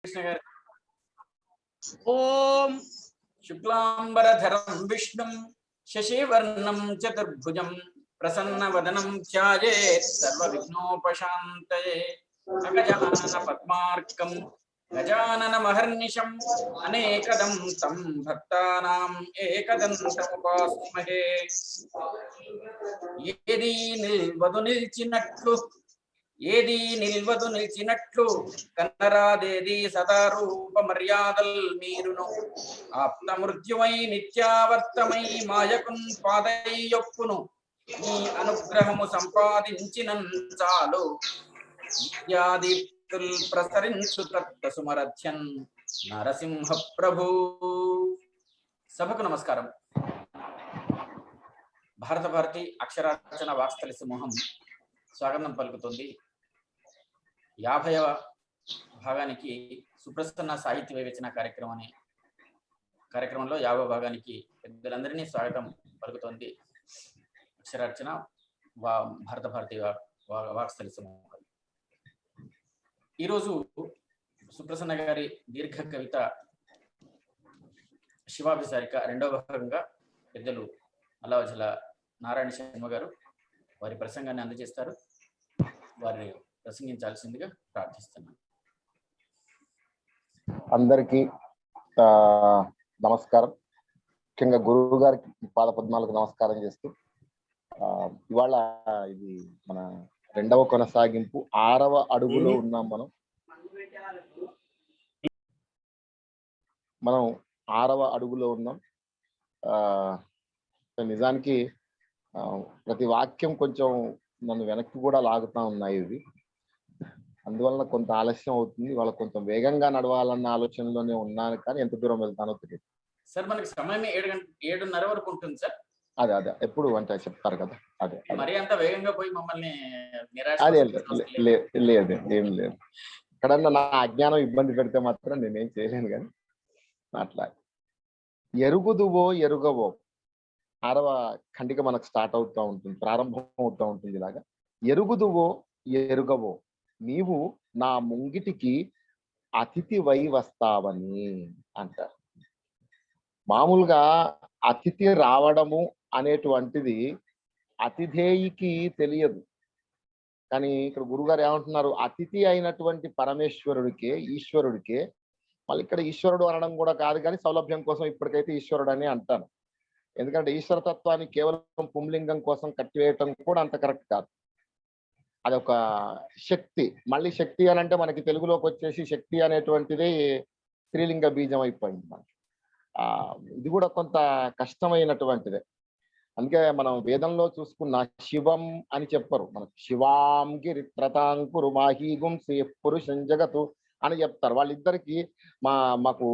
कृष्ण गाరు ओम शुक्लांबरधरं विष्णुं शशिवर्णं चतुर्भुजं प्रसन्नवदनं ध्यायेत् सर्वविघ्नोपशान्तये अगजानन पद्मार्कं गजाननमहर्निशम् अनेकदं तं भक्तानां एकदन्तमुपास्महे ఏది నిల్వదు నిల్చినట్లు ఏది నిల్వదు నిల్చినట్లు కన్నరాదేది సదా రూప మర్యాదల్ మీరును ఆప్త మృత్యుమై నిత్యావర్తమై మాయకున్ పాదయ్యొప్పును నీ అనుగ్రహము సంపాదించినం చాలు విద్యాదీప్తుల్ ప్రసరించు తత్వ సుమరథ్యన్ నరసింహ ప్రభు. సభకు నమస్కారం. భారత భారతి అక్షరార్చన వాత్సల్య సమూహం స్వాగతం పలుకుతుంది. 50వ భాగానికి సుప్రసన్న సాహిత్య వివేచన కార్యక్రమంలో 50వ భాగానికి పెద్దలందరినీ స్వాగతం పలుకుతోంది అక్షరార్చన భారత భారతి వాత్సల్య సమూహం. ఈరోజు సుప్రసన్న గారి దీర్ఘ కవిత శివాభిసారిక 2వ భాగంగా పెద్దలు అల్లవజల నారాయణ శర్మ గారు వారి ప్రసంగాన్ని అందజేస్తారు. వారిని ప్రసంగించాల్సిందిగా ప్రార్థిస్తున్నాను. అందరికీ నమస్కారం. ముఖ్యంగా గురువు గారికి పాదపద్మాలకు నమస్కారం చేస్తూ ఇవాళ ఇది మన 2వ కొనసాగింపు 6వ అడుగులో ఉన్నాం. మనం 6వ అడుగులో ఉన్నాం. నిజానికి ప్రతి వాక్యం కొంచెం నన్ను వెనక్కి కూడా లాగుతా ఉన్నాయి. ఇవి అందువలన కొంత ఆలస్యం అవుతుంది. వాళ్ళ కొంచెం వేగంగా నడవాలన్న ఆలోచనలోనే ఉన్నాను, కానీ ఎంత దూరం వెళ్తానో తెలియదు. సార్ మనకి సమయం 7:30 వరకు ఉంటుంది సార్. అదే ఎప్పుడు అంటే చెప్తారు కదా. అదే మరి అంత వేగంగా పోయి మమ్మల్ని అదే లేదు, ఏం లేదు. ఎక్కడన్నా నా అజ్ఞానం ఇబ్బంది పెడితే మాత్రం నేనేం చేయలేను. కానీ అట్లా ఎరుగుదువో ఎరుగవో 6వ ఖండిక మనకు స్టార్ట్ అవుతూ ఉంటుంది, ప్రారంభం అవుతూ ఉంటుంది. ఇలాగా ఎరుగుదువో ఎరుగవో నీవు నా ముంగిటికి అతిథి వై వస్తావని అంటారు. మామూలుగా అతిథి రావడము అనేటువంటిది అతిథేయికి తెలియదు. కానీ ఇక్కడ గురుగారు ఏమంటున్నారు, అతిథి అయినటువంటి పరమేశ్వరుడికే, ఈశ్వరుడికే, మళ్ళీ ఇక్కడ ఈశ్వరుడు అనడం కూడా కాదు, కానీ సౌలభ్యం కోసం ఇప్పటికైతే ఈశ్వరుడు అని అంటాను. ఎందుకంటే ఈశ్వరతత్వాన్ని కేవలం పుంలింగం కోసం కట్టివేయటం కూడా అంత కరెక్ట్ కాదు. అదొక శక్తి. మళ్ళీ శక్తి అని అంటే మనకి తెలుగులోకి వచ్చేసి శక్తి అనేటువంటిది స్త్రీలింగ బీజం అయిపోయింది మనకి. ఇది కూడా కొంత కష్టమైనటువంటిదే. అందుకే మనం వేదంలో చూసుకున్న శివం అని చెప్పరు, మనకు శివాం గిరిత్రతాంకురు మాహీగుం పురుషం జగతు అని చెప్తారు. వాళ్ళిద్దరికి మాకు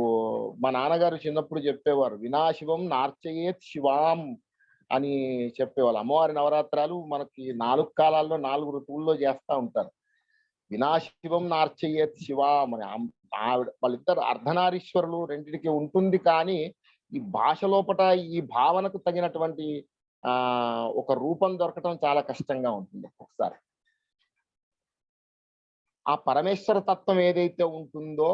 మా నాన్నగారు చిన్నప్పుడు చెప్పేవారు, వినాశివం నార్చయేత్ శివాం అని చెప్పేవాళ్ళు. అమ్మవారి నవరాత్రాలు మనకి 4 కాలాల్లో 4 ఋతువుల్లో చేస్తూ ఉంటారు. వినాశివం నార్చయేత్ శివాం అని వాళ్ళిద్దరు అర్ధనారీశ్వరులు రెండింటికి ఉంటుంది. కానీ ఈ భాష లోపట ఈ భావనకు తగినటువంటి ఒక రూపం దొరకటం చాలా కష్టంగా ఉంటుంది ఒక్కొక్కసారి. ఆ పరమేశ్వర తత్వం ఏదైతే ఉంటుందో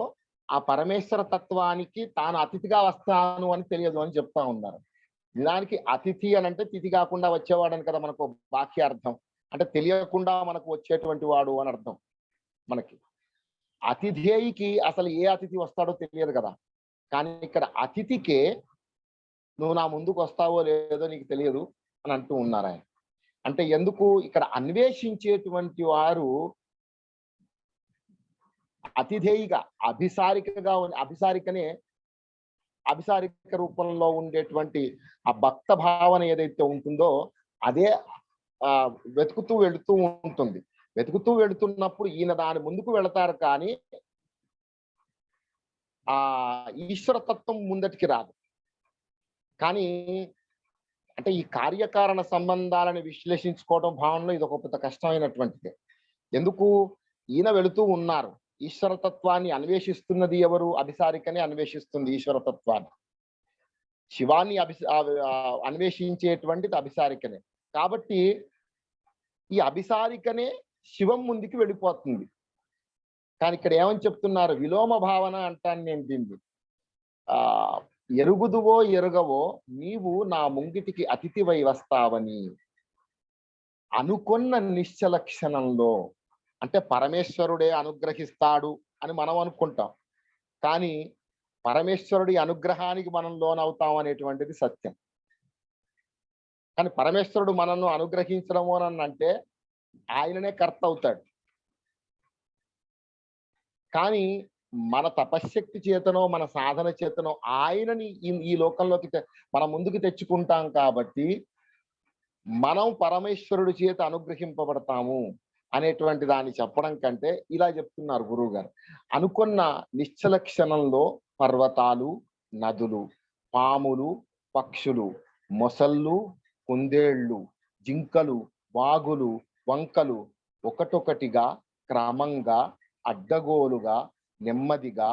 ఆ పరమేశ్వర తత్వానికి తాను అతిథిగా వస్తాను అని తెలియదు అని చెప్తా ఉన్నారు. నిజానికి అతిథి అని అంటే తిథి కాకుండా వచ్చేవాడని కదా మనకు వాక్యార్థం. అంటే తెలియకుండా మనకు వచ్చేటువంటి వాడు అని అర్థం. మనకి అతిథేయికి అసలు ఏ అతిథి వస్తాడో తెలియదు కదా. కానీ ఇక్కడ అతిథికే నువ్వు నా ముందుకు వస్తావో లేదో నీకు తెలియదు అని అంటూ ఉన్నారు ఆయన. అంటే ఎందుకు ఇక్కడ అన్వేషించేటువంటి వారు అతిథేయిగా అభిసారిక రూపంలో ఉండేటువంటి ఆ భక్త భావన ఏదైతే ఉంటుందో అదే వెతుకుతూ వెళుతూ ఉంటుంది. వెతుకుతూ వెళుతున్నప్పుడు ఈయన దాని ముందుకు వెళతారు, కానీ ఆ ఈశ్వరతత్వం ముందటికి రాదు. కానీ అంటే ఈ కార్యకారణ సంబంధాలను విశ్లేషించుకోవడం భావనలో ఇది ఒక పెద్ద కష్టమైనటువంటిది. ఎందుకు ఈయన వెళుతూ ఉన్నారు, ఈశ్వరతత్వాన్ని అన్వేషిస్తున్నది ఎవరు? అభిసారికనే అన్వేషిస్తుంది ఈశ్వరతత్వాన్ని. శివాన్ని అన్వేషించేటువంటిది అభిసారికనే. కాబట్టి ఈ అభిసారికనే శివం ముందుకి వెళ్ళిపోతుంది. కానీ ఇక్కడ ఏమని చెప్తున్నారు? విలోమ భావన అంటాను నేను దీన్ని. ఆ ఎరుగుదువో ఎరుగవో నీవు నా ముంగిటికి అతిథివై వస్తావని అనుకున్న నిశ్చల క్షణంలో. అంటే పరమేశ్వరుడే అనుగ్రహిస్తాడు అని మనం అనుకుంటాం, కానీ పరమేశ్వరుడి అనుగ్రహానికి మనం లోనవుతాం అనేటువంటిది సత్యం. కానీ పరమేశ్వరుడు మనల్ని అనుగ్రహించడము అని అంటే ఆయననే కర్త అవుతాడు. కానీ మన తపశ్శక్తి చేతనో మన సాధన చేతనో ఆయనని ఈ లోకంలోకి మన ముందుకు తెచ్చుకుంటాం కాబట్టి మనం పరమేశ్వరుడి చేత అనుగ్రహింపబడతాము అనేటువంటి దాన్ని చెప్పడం కంటే ఇలా చెప్తున్నారు గురువు గారు. అనుకున్న నిశ్చల క్షణంలో పర్వతాలు, నదులు, పాములు, పక్షులు, మొసళ్ళు, కుందేళ్లు, జింకలు, వాగులు, వంకలు ఒకటొకటిగా క్రమంగా అడ్డగోలుగా నెమ్మదిగా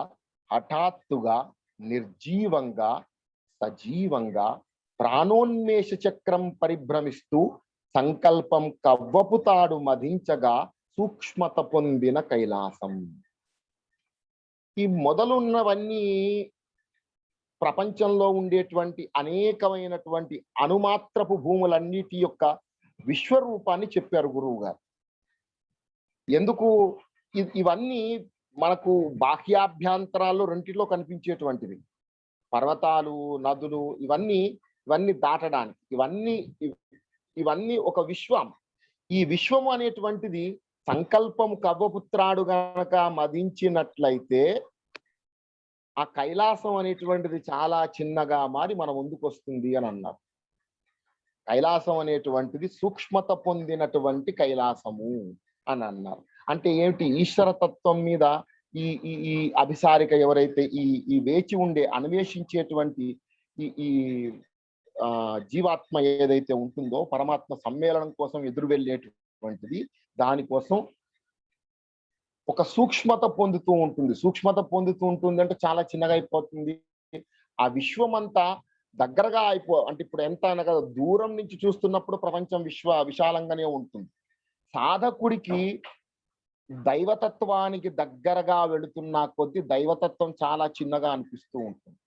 హఠాత్తుగా నిర్జీవంగా సజీవంగా ప్రాణోన్మేష చక్రం పరిభ్రమిస్తూ సంకల్పం కవ్వపు తాడు మధించగా సూక్ష్మత పొందిన కైలాసం. ఈ మొదలున్నవన్నీ ప్రపంచంలో ఉండేటువంటి అనేకమైనటువంటి అనుమాత్రపు భూములన్నిటి యొక్క విశ్వరూపాన్ని చెప్పారు గురువు గారు. ఎందుకు ఇవన్నీ మనకు బాహ్యాభ్యంతరాల్లో రెంటిలో కనిపించేటువంటివి. పర్వతాలు, నదులు, ఇవన్నీ దాటడానికి ఇవన్నీ ఒక విశ్వం. ఈ విశ్వం అనేటువంటిది సంకల్పం కవ్వపుత్రాడు గనక మదించినట్లయితే ఆ కైలాసం అనేటువంటిది చాలా చిన్నగా మారి మన ముందుకు వస్తుంది అని అన్నారు. కైలాసం అనేటువంటిది సూక్ష్మత పొందినటువంటి కైలాసము అని అన్నారు. అంటే ఏమిటి? ఈశ్వర తత్వం మీద ఈ ఈ ఈ అభిసారిక ఎవరైతే ఈ వేచి ఉండే అన్వేషించేటువంటి ఈ జీవాత్మ ఏదైతే ఉంటుందో పరమాత్మ సమ్మేళనం కోసం ఎదురు వెళ్ళేటువంటిది, దానికోసం ఒక సూక్ష్మత పొందుతూ ఉంటుంది. సూక్ష్మత పొందుతూ ఉంటుంది అంటే చాలా చిన్నగా అయిపోతుంది. ఆ విశ్వం అంతా దగ్గరగా అంటే ఇప్పుడు ఎంత అనగా దూరం నుంచి చూస్తున్నప్పుడు ప్రపంచం విశాలంగానే ఉంటుంది. సాధకుడికి దైవతత్వానికి దగ్గరగా వెళుతున్న కొద్దీ దైవతత్వం చాలా చిన్నగా అనిపిస్తూ ఉంటుంది.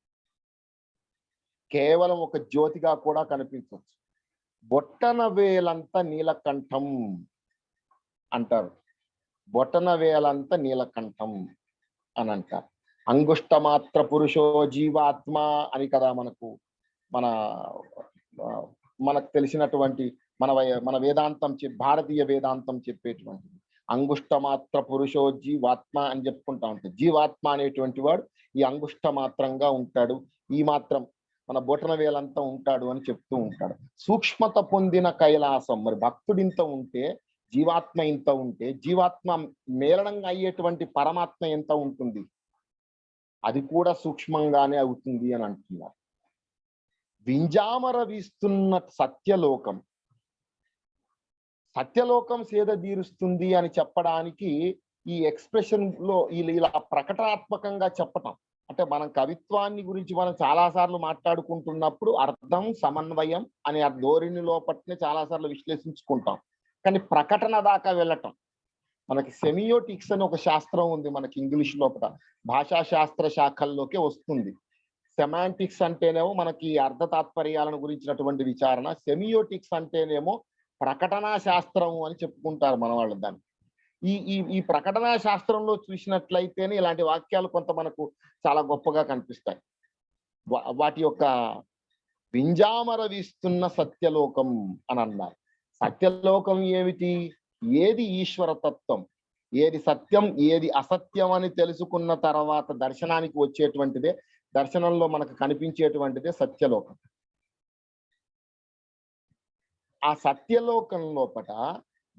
కేవలం ఒక జ్యోతిగా కూడా కనిపించవచ్చు. బొట్టన వేలంత నీలకంఠం అంటారు. బొట్టన వేలంత నీలకంఠం అని అంటారు. అంగుష్ట మాత్ర పురుషో జీవాత్మ అని కదా మనకు తెలిసినటువంటి మన వేదాంతం భారతీయ వేదాంతం చెప్పేటువంటిది. అంగుష్ట మాత్ర పురుషో జీవాత్మ అని చెప్పుకుంటా ఉంటాడు. జీవాత్మ అనేటువంటి వాడు ఈ అంగుష్ట మాత్రంగా ఉంటాడు, ఈ మాత్రం మన బొటన వేలంతా ఉంటాడు అని చెప్తూ ఉంటాడు. సూక్ష్మత పొందిన కైలాసం. మరి భక్తుడు ఇంత ఉంటే, జీవాత్మ ఇంత ఉంటే, జీవాత్మ మేళనంగా అయ్యేటువంటి పరమాత్మ ఎంత ఉంటుంది? అది కూడా సూక్ష్మంగానే అవుతుంది అని అంటున్నారు. వింజామర వీస్తున్న సత్యలోకం సేద తీరుస్తుంది అని చెప్పడానికి ఈ ఎక్స్ప్రెషన్ లో ఇలా ప్రకటనాత్మకంగా చెప్పటం. అంటే మనం కవిత్వాన్ని గురించి మనం చాలా సార్లు మాట్లాడుకుంటున్నప్పుడు అర్థం, సమన్వయం అనే ఆ ధోరణి లోపట్నే చాలా సార్లు విశ్లేషించుకుంటాం. కానీ ప్రకటన దాకా వెళ్ళటం, మనకి సెమియోటిక్స్ అని ఒక శాస్త్రం ఉంది మనకి ఇంగ్లీష్ లోపల, భాషా శాస్త్ర శాఖల్లోకే వస్తుంది. సెమాంటిక్స్ అంటేనేమో మనకి అర్థ తాత్పర్యాలను గురించినటువంటి విచారణ, సెమియోటిక్స్ అంటేనేమో ప్రకటనా శాస్త్రం అని చెప్పుకుంటారు మన వాళ్ళు దాన్ని. ఈ ప్రకటనా శాస్త్రంలో చూసినట్లయితేనే ఇలాంటి వాక్యాలు కొంత మనకు చాలా గొప్పగా కనిపిస్తాయి. వాటి యొక్క వింజామర వీస్తున్న సత్యలోకం అని అన్నారు. సత్యలోకం ఏమిటి? ఏది ఈశ్వర తత్వం, ఏది సత్యం, ఏది అసత్యం అని తెలుసుకున్న తర్వాత దర్శనానికి వచ్చేటువంటిదే, దర్శనంలో మనకు కనిపించేటువంటిదే సత్యలోకం. ఆ సత్యలోకం లోపట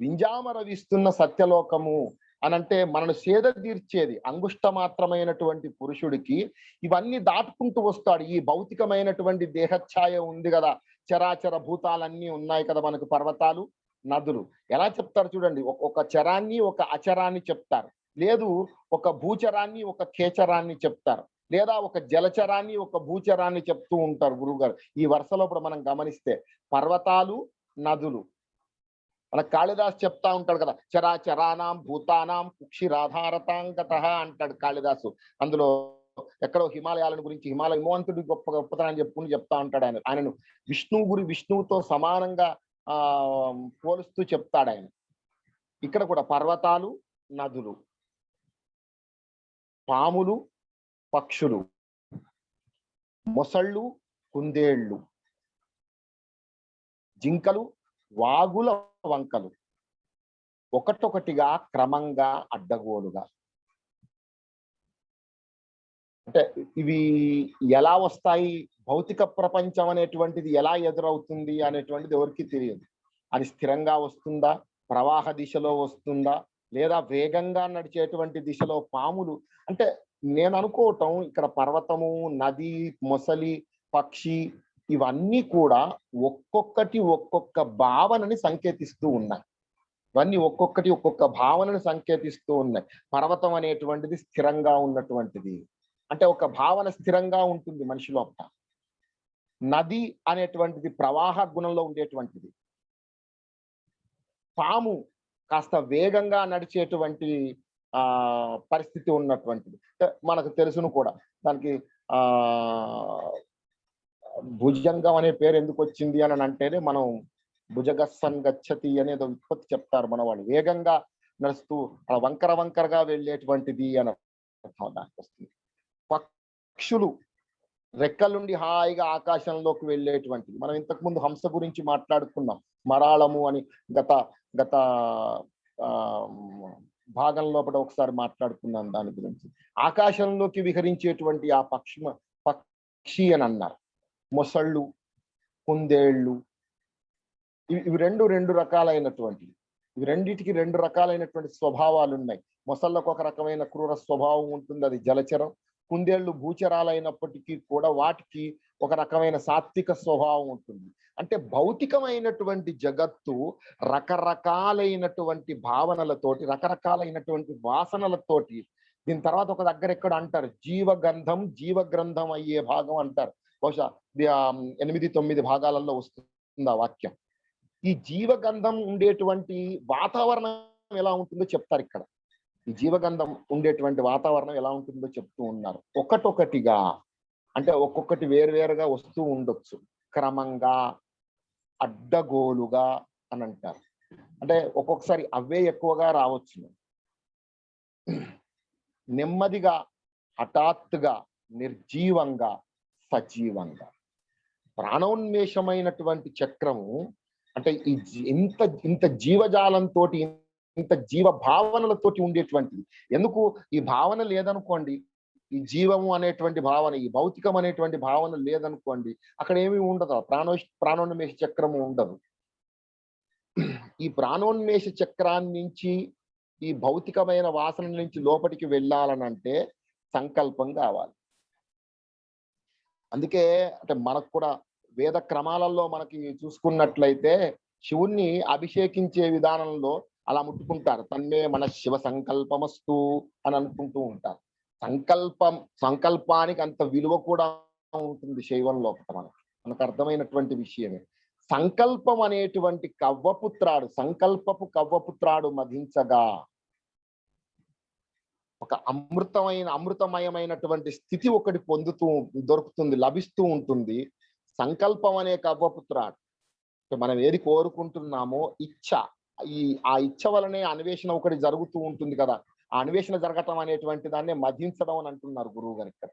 వింజామర వీస్తున్న సత్యలోకము అనంటే మనను సేద తీర్చేది అంగుష్ట మాత్రమైనటువంటి పురుషుడికి ఇవన్నీ దాటుకుంటూ వస్తాడు. ఈ భౌతికమైనటువంటి దేహఛాయ ఉంది కదా, చరాచర భూతాలన్నీ ఉన్నాయి కదా మనకు, పర్వతాలు, నదులు. ఎలా చెప్తారు చూడండి, ఒక చరాన్ని ఒక అచరాన్ని చెప్తారు, లేదు ఒక భూచరాన్ని ఒక ఖేచరాన్ని చెప్తారు, లేదా ఒక జలచరాన్ని ఒక భూచరాన్ని చెప్తూ ఉంటారు గురువు గారు. ఈ వరుసలో మనం గమనిస్తే పర్వతాలు, నదులు, మన కాళిదాస్ చెప్తా ఉంటాడు కదా, చరాచరానాం భూతానాం కుక్షిరాధారతాంగత అంటాడు కాళిదాసు. అందులో ఎక్కడో హిమాలయాలను గురించి, హిమాలయ హిమవంతుడి గొప్పతనాన్ని చెప్తా ఉంటాడు ఆయన. ఆయనను విష్ణువుతో సమానంగా పోలుస్తూ చెప్తాడు ఆయన. ఇక్కడ కూడా పర్వతాలు, నదులు, పాములు, పక్షులు, మొసళ్ళు, కుందేళ్ళు, జింకలు, వాగుల వంకలు, ఒకటొకటిగా క్రమంగా అడ్డగోలుగా. అంటే ఇవి ఎలా వస్తాయి, భౌతిక ప్రపంచం అనేటువంటిది ఎలా ఎదురవుతుంది అనేటువంటిది ఎవరికి తెలియదు. అది స్థిరంగా వస్తుందా, ప్రవాహ దిశలో వస్తుందా, లేదా వేగంగా నడిచేటువంటి దిశలో పాములు. అంటే నేను అనుకోవటం ఇక్కడ పర్వతము, నది, మొసలి, పక్షి ఇవన్నీ కూడా ఒక్కొక్కటి ఒక్కొక్క భావనని సంకేతిస్తూ ఉన్నాయి. ఇవన్నీ ఒక్కొక్కటి ఒక్కొక్క భావనని సంకేతిస్తూ ఉన్నాయి. పర్వతం అనేటువంటిది స్థిరంగా ఉన్నటువంటిది, అంటే ఒక భావన స్థిరంగా ఉంటుంది మనిషి లోపల. నది అనేటువంటిది ప్రవాహ గుణంలో ఉండేటువంటిది. పాము కాస్త వేగంగా నడిచేటువంటి పరిస్థితి ఉన్నటువంటిది. మనకు తెలుసును కూడా. దానికి భుజంగం అనే పేరు ఎందుకు వచ్చింది అని అంటేనే, మనం భుజగస్సన్ గచ్చతి అనేది ఉత్పత్తి చెప్తారు మన వాళ్ళు. వేగంగా నడుస్తూ వంకర వంకరగా వెళ్ళేటువంటిది అని దానికి వస్తుంది. పక్షులు రెక్కలుండి హాయిగా ఆకాశంలోకి వెళ్ళేటువంటిది. మనం ఇంతకు ముందు హంస గురించి మాట్లాడుకున్నాం, మరాళము అని గత భాగం లోపల ఒకసారి మాట్లాడుకున్నాం దాని గురించి. ఆకాశంలోకి విహరించేటువంటి ఆ పక్షి అని అన్నారు. మొసళ్ళు, కుందేళ్ళు, ఇవి రెండు రకాలైనటువంటివి. ఇవి రెండిటికి రెండు రకాలైనటువంటి స్వభావాలు ఉన్నాయి. మొసళ్ళకు ఒక రకమైన క్రూర స్వభావం ఉంటుంది, అది జలచరం. కుందేళ్లు భూచరాలైనప్పటికీ కూడా వాటికి ఒక రకమైన సాత్విక స్వభావం ఉంటుంది. అంటే భౌతికమైనటువంటి జగత్తు రకరకాలైనటువంటి భావనలతోటి, రకరకాలైనటువంటి వాసనలతోటి, దీని తర్వాత ఒక దగ్గర ఎక్కడ అంటారు జీవగ్రంథం అయ్యే భాగం అంటారు. బహుశా 8-9 భాగాలలో వస్తుంది ఆ వాక్యం. ఈ జీవగంధం ఉండేటువంటి వాతావరణం ఎలా ఉంటుందో చెప్తారు ఇక్కడ. ఈ జీవగంధం ఉండేటువంటి వాతావరణం ఎలా ఉంటుందో చెప్తూ ఉన్నారు. ఒకటొకటిగా అంటే ఒక్కొక్కటి వేరువేరుగా వస్తూ ఉండొచ్చు, క్రమంగా, అడ్డగోలుగా అని అంటారు. అంటే ఒక్కొక్కసారి అవే ఎక్కువగా రావచ్చు, నెమ్మదిగా, హఠాత్తుగా, నిర్జీవంగా, సజీవంగా. ప్రాణోన్మేషమైనటువంటి చక్రము అంటే ఇంత జీవజాలంతో, ఇంత జీవ భావనలతోటి ఉండేటువంటిది. ఎందుకు ఈ భావన లేదనుకోండి, ఈ జీవము అనేటువంటి భావన, ఈ భౌతికం అనేటువంటి భావన లేదనుకోండి, అక్కడ ఏమీ ఉండదు, ప్రాణోన్మేష చక్రము ఉండదు. ఈ ప్రాణోన్మేష చక్రాన్ని నుంచి, ఈ భౌతికమైన వాసన నుంచి లోపలికి వెళ్ళాలనంటే సంకల్పం కావాలి. అందుకే అంటే మనకు కూడా వేద క్రమాలలో మనకి చూసుకున్నట్లయితే శివుణ్ణి అభిషేకించే విధానంలో అలా ముట్టుకుంటారు. తన్మే మన శివ సంకల్పమస్తు అని అనుకుంటూ ఉంటారు. సంకల్పానికి అంత విలువ కూడా ఉంటుంది శైవంలో. మనకు అర్థమైనటువంటి విషయమే. సంకల్పం అనేటువంటి సంకల్పపు కవ్వపుత్రాడు మధించగా ఒక అమృతమయమైనటువంటి స్థితి ఒకటి దొరుకుతుంది, లభిస్తూ ఉంటుంది. సంకల్పం అనే కవ్వపుత్రాడు. మనం ఏది కోరుకుంటున్నామో ఆ ఇచ్చ వలనే అన్వేషణ ఒకటి జరుగుతూ ఉంటుంది కదా. ఆ అన్వేషణ జరగటం అనేటువంటి దాన్ని మధించడం అని అంటున్నారు గురువు గారు ఇక్కడ.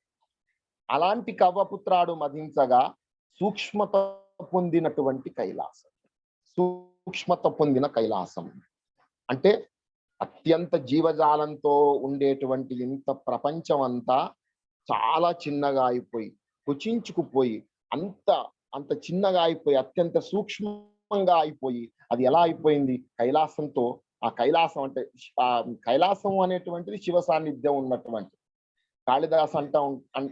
అలాంటి కవ్వపుత్రాడు మధించగా సూక్ష్మత పొందినటువంటి కైలాసం, సూక్ష్మత పొందిన కైలాసం అంటే అత్యంత జీవజాలంతో ఉండేటువంటి ఇంత ప్రపంచం అంతా చాలా చిన్నగా అయిపోయి, కుచించుకుపోయి, అంత చిన్నగా అయిపోయి, అత్యంత సూక్ష్మంగా అయిపోయి, అది ఎలా అయిపోయింది? కైలాసంతో. ఆ కైలాసం అంటే కైలాసం అనేటువంటిది శివ సాన్నిధ్యం ఉన్నటువంటి. కాళిదాస్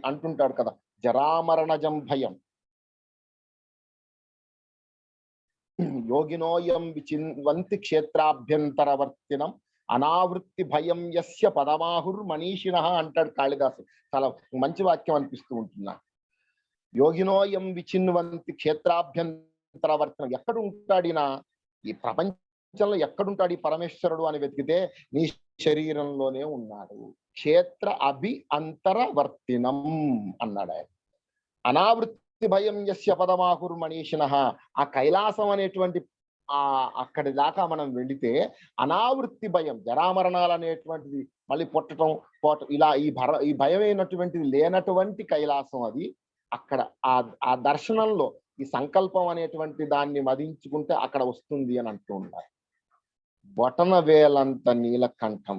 అంటుంటాడు కదా, జరామరణజం భయం యోగినోయం విచిన్వంతి క్షేత్రాభ్యంతరవర్తినం అనావృత్తి భయం యస్య పదమాహుర్ మనీషిణ అంటాడు కాళిదాసు. చాలా మంచి వాక్యం అనిపిస్తూ ఉంటున్నా. యోగినోయం విచిన్వంతి క్షేత్రాభ్యంతరవర్తినం. ఎక్కడ ఉంటాడినా ఈ ప్రపంచ ప్రపంచంలో ఎక్కడుంటాడు ఈ పరమేశ్వరుడు అని వెతికితే నీ శరీరంలోనే ఉన్నాడు. క్షేత్ర అంతరవర్తినం అన్నాడు ఆయన. అనావృత్తి భయం యస్య పదమాహుర్మణీషిణ. ఆ కైలాసం అనేటువంటి అక్కడి దాకా మనం వెళితే అనావృత్తి భయం, జరామరణాలు అనేటువంటిది, మళ్ళీ పుట్టడం పోవటం, ఇలా ఈ భయం అయినటువంటిది లేనటువంటి కైలాసం అది. అక్కడ ఆ దర్శనంలో ఈ సంకల్పం అనేటువంటి దాన్ని మదించుకుంటే అక్కడ వస్తుంది అని అంటూ ఉన్నారు. బొటన వేలంత నీలకంఠం.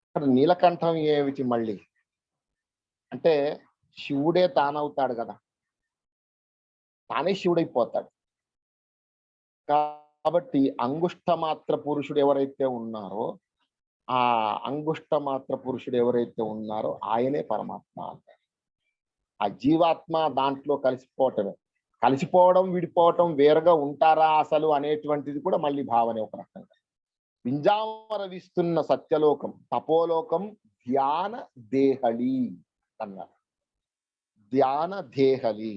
అక్కడ నీలకంఠం ఏమిటి మళ్ళీ అంటే శివుడే తానవుతాడు కదా, తానే శివుడైపోతాడు. కాబట్టి అంగుష్ట మాత్ర పురుషుడు ఎవరైతే ఉన్నారో, ఆ అంగుష్ట మాత్ర పురుషుడు ఎవరైతే ఉన్నారో ఆయనే పరమాత్మ. ఆ జీవాత్మ దాంట్లో కలిసిపోవటమే. కలిసిపోవడం, విడిపోవటం, వేరుగా ఉంటారా అసలు అనేటువంటిది కూడా మళ్ళీ భావనే ఒక రకంగా. పింజామరవిస్తున్న సత్యలోకం, తపోలోకం, ధ్యాన దేహళి అన్నారు. ధ్యాన దేహళి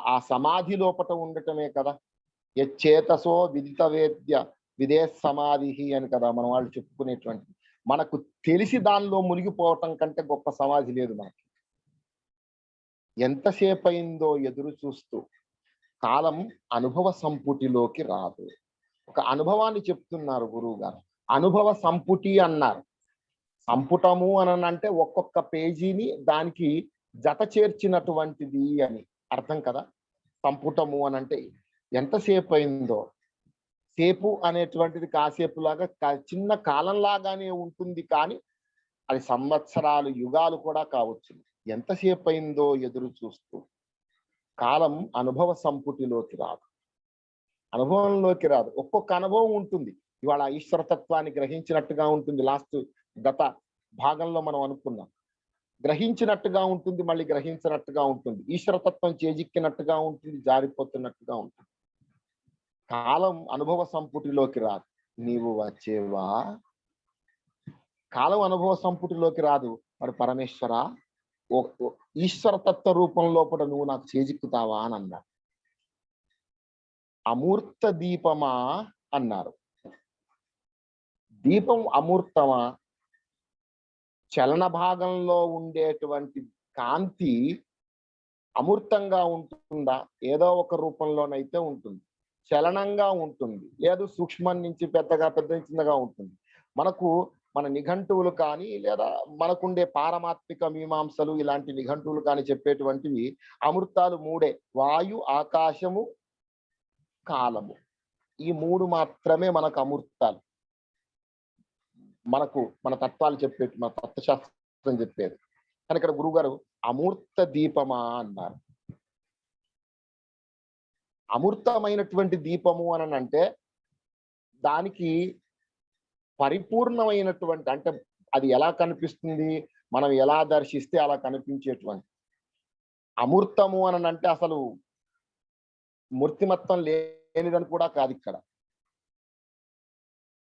ఆ సమాధి లోపట ఉండటమే కదా. యచ్చేతసో విదిత వేద్య విదే సమాధి అని కదా మన వాళ్ళు చెప్పుకునేటువంటి. మనకు తెలిసి దానిలో మునిగిపోవటం కంటే గొప్ప సమాధి లేదు మనకి. ఎంతసేపు అయిందో ఎదురు చూస్తూ కాలం అనుభవ సంపుటిలోకి రాదు. ఒక అనుభవాన్ని చెప్తున్నారు గురువు గారు. అనుభవ సంపుటి అన్నారు. సంపుటము అని అంటే ఒక్కొక్క పేజీని దానికి జత చేర్చినటువంటిది అని అర్థం కదా. సంపుటము అని అంటే ఎంతసేపు అయిందో. సేపు అనేటువంటిది కాసేపు లాగా చిన్న కాలంలాగానే ఉంటుంది, కానీ అది సంవత్సరాలు, యుగాలు కూడా కావచ్చు. ఎంతసేపు అయిందో ఎదురు చూస్తూ కాలం అనుభవ సంపుటిలోకి రాదు, అనుభవంలోకి రాదు. ఒక్కొక్క అనుభవం ఉంటుంది. ఇవాళ ఈశ్వరతత్వాన్ని గ్రహించినట్టుగా ఉంటుంది. గత భాగంలో మనం అనుకున్నాం, గ్రహించినట్టుగా ఉంటుంది, మళ్ళీ గ్రహించినట్టుగా ఉంటుంది. ఈశ్వరతత్వం చేజిక్కినట్టుగా ఉంటుంది, జారిపోతున్నట్టుగా ఉంటుంది. కాలం అనుభవ సంపుటిలోకి రాదు. నీవు వచ్చేవా? కాలం అనుభవ సంపుటిలోకి రాదు. మరి పరమేశ్వర ఈశ్వరతత్వ రూపం లోపల నువ్వు నాకు చేజిక్కుతావా అని అన్నారు. అమూర్త దీపమా అన్నారు. దీపం అమూర్తమా? చలన భాగంలో ఉండేటువంటి కాంతి అమూర్తంగా ఉంటుందా? ఏదో ఒక రూపంలోనైతే ఉంటుంది. చలనంగా ఉంటుంది, లేదు సూక్ష్మం నుంచి పెద్ద చిన్నగా ఉంటుంది. మన నిఘంటువులు కానీ, లేదా మనకుండే పారమాత్మిక మీమాంసలు, ఇలాంటి నిఘంటువులు కానీ చెప్పేటువంటివి అమృతాలు మూడే: వాయు, ఆకాశము, కాలము. ఈ మూడు మాత్రమే మనకు అమృతాలు. మన తత్వాలు చెప్పేది, మన తత్వశాస్త్రం చెప్పేది. కానీ ఇక్కడ గురుగారు అమూర్త దీపమా అన్నారు. అమూర్తమైనటువంటి దీపము అని అంటే దానికి పరిపూర్ణమైనటువంటి, అంటే అది ఎలా కనిపిస్తుంది, మనం ఎలా దర్శిస్తే అలా కనిపించేటువంటి. అమూర్తము అని అంటే అసలు మూర్తిమత్వం లేనిదని కూడా కాదు. ఇక్కడ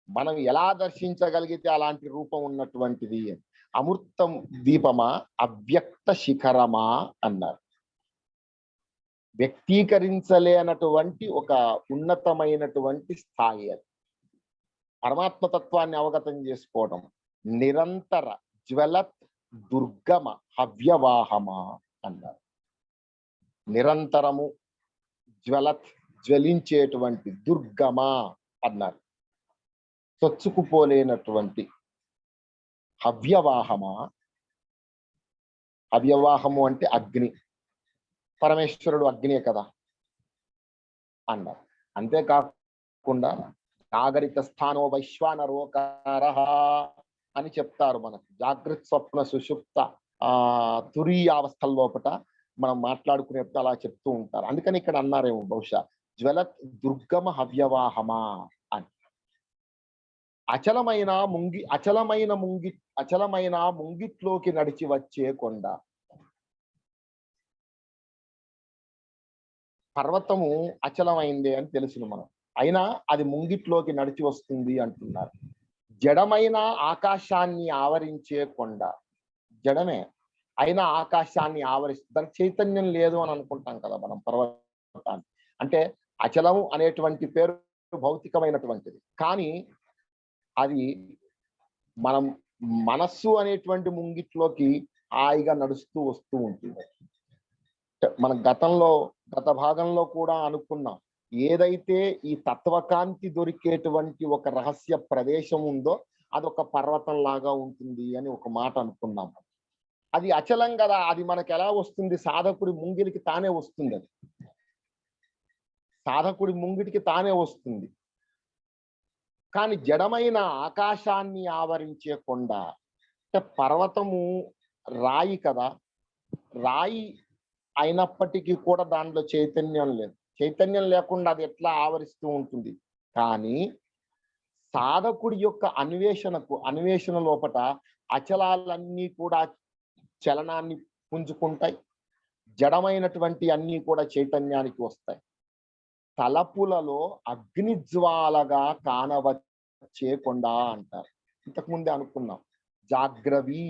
మనం ఎలా దర్శించగలిగితే అలాంటి రూపం ఉన్నటువంటిది. అమూర్తం దీపమా, అవ్యక్త శిఖరమా అన్నారు. వ్యక్తీకరించలేనటువంటి ఒక ఉన్నతమైనటువంటి స్థాయి అది. పరమాత్మతత్వాన్ని అవగతం చేసుకోవడం. నిరంతర జ్వలత్ దుర్గమ హవ్యవాహమా అన్నారు. నిరంతరము జ్వలత్ జ్వలించేటువంటి దుర్గమ అన్నారు. చొచ్చుకుపోలేనటువంటి హవ్యవాహమా. హవ్యవాహము అంటే అగ్ని. పరమేశ్వరుడు అగ్నే కదా అన్నారు. అంతేకాకుండా జాగరిత స్థానో వైశ్వానరోకార అని చెప్తారు మనకు. జాగృత్, స్వప్న, సుషుప్త తురీయావస్థల లోపట మనం మాట్లాడుకునేప్పుడు అలా చెప్తూ ఉంటారు. అందుకని ఇక్కడ అన్నారేమో బహుశా జ్వలత్ దుర్గమ హవ్యవాహమా అని. అచలమైన ముంగిట్లోకి నడిచి వచ్చే కొండ. పర్వతము అచలమైందే అని తెలుసును మనం, అయినా అది ముంగిట్లోకి నడిచి వస్తుంది అంటున్నారు. జడమైన ఆకాశాన్ని ఆవరించే కొండ. జడమే అయినా ఆకాశాన్ని ఆవరిస్తుంది. దానికి చైతన్యం లేదు అని అనుకుంటాం కదా మనం పర్వతాన్ని. అంటే అచలము అనేటువంటి పేరు భౌతికమైనటువంటిది. కానీ అది మనం మనస్సు అనేటువంటి ముంగిట్లోకి హాయిగా నడుస్తూ వస్తూ ఉంటుంది. మన గత భాగంలో కూడా అనుకున్నాం. ఏదైతే ఈ తత్వకాంతి దొరికేటువంటి ఒక రహస్య ప్రదేశం ఉందో అదొక పర్వతం లాగా ఉంటుంది అని ఒక మాట అనుకున్నాం. అది అచలం కదా, అది మనకు ఎలా వస్తుంది? సాధకుడి ముంగిలికి తానే వస్తుంది. అది సాధకుడి ముంగిటికి తానే వస్తుంది. కానీ జడమైన ఆకాశాన్ని ఆవరించే కొండ అంటే పర్వతము రాయి కదా, రాయి అయినప్పటికీ కూడా దాంట్లో చైతన్యం లేదు. చైతన్యం లేకుండా అది ఎట్లా ఆవరిస్తూ ఉంటుంది? కానీ సాధకుడి యొక్క అన్వేషణ లోపట అచలాలన్నీ కూడా చలనాన్ని పుంజుకుంటాయి. జడమైనటువంటి అన్నీ కూడా చైతన్యానికి వస్తాయి. తలపులలో అగ్నిజ్వాలగా కానవచ్చే కొండ అంటారు. ఇంతకుముందే అనుకున్నాం. జాగ్రవి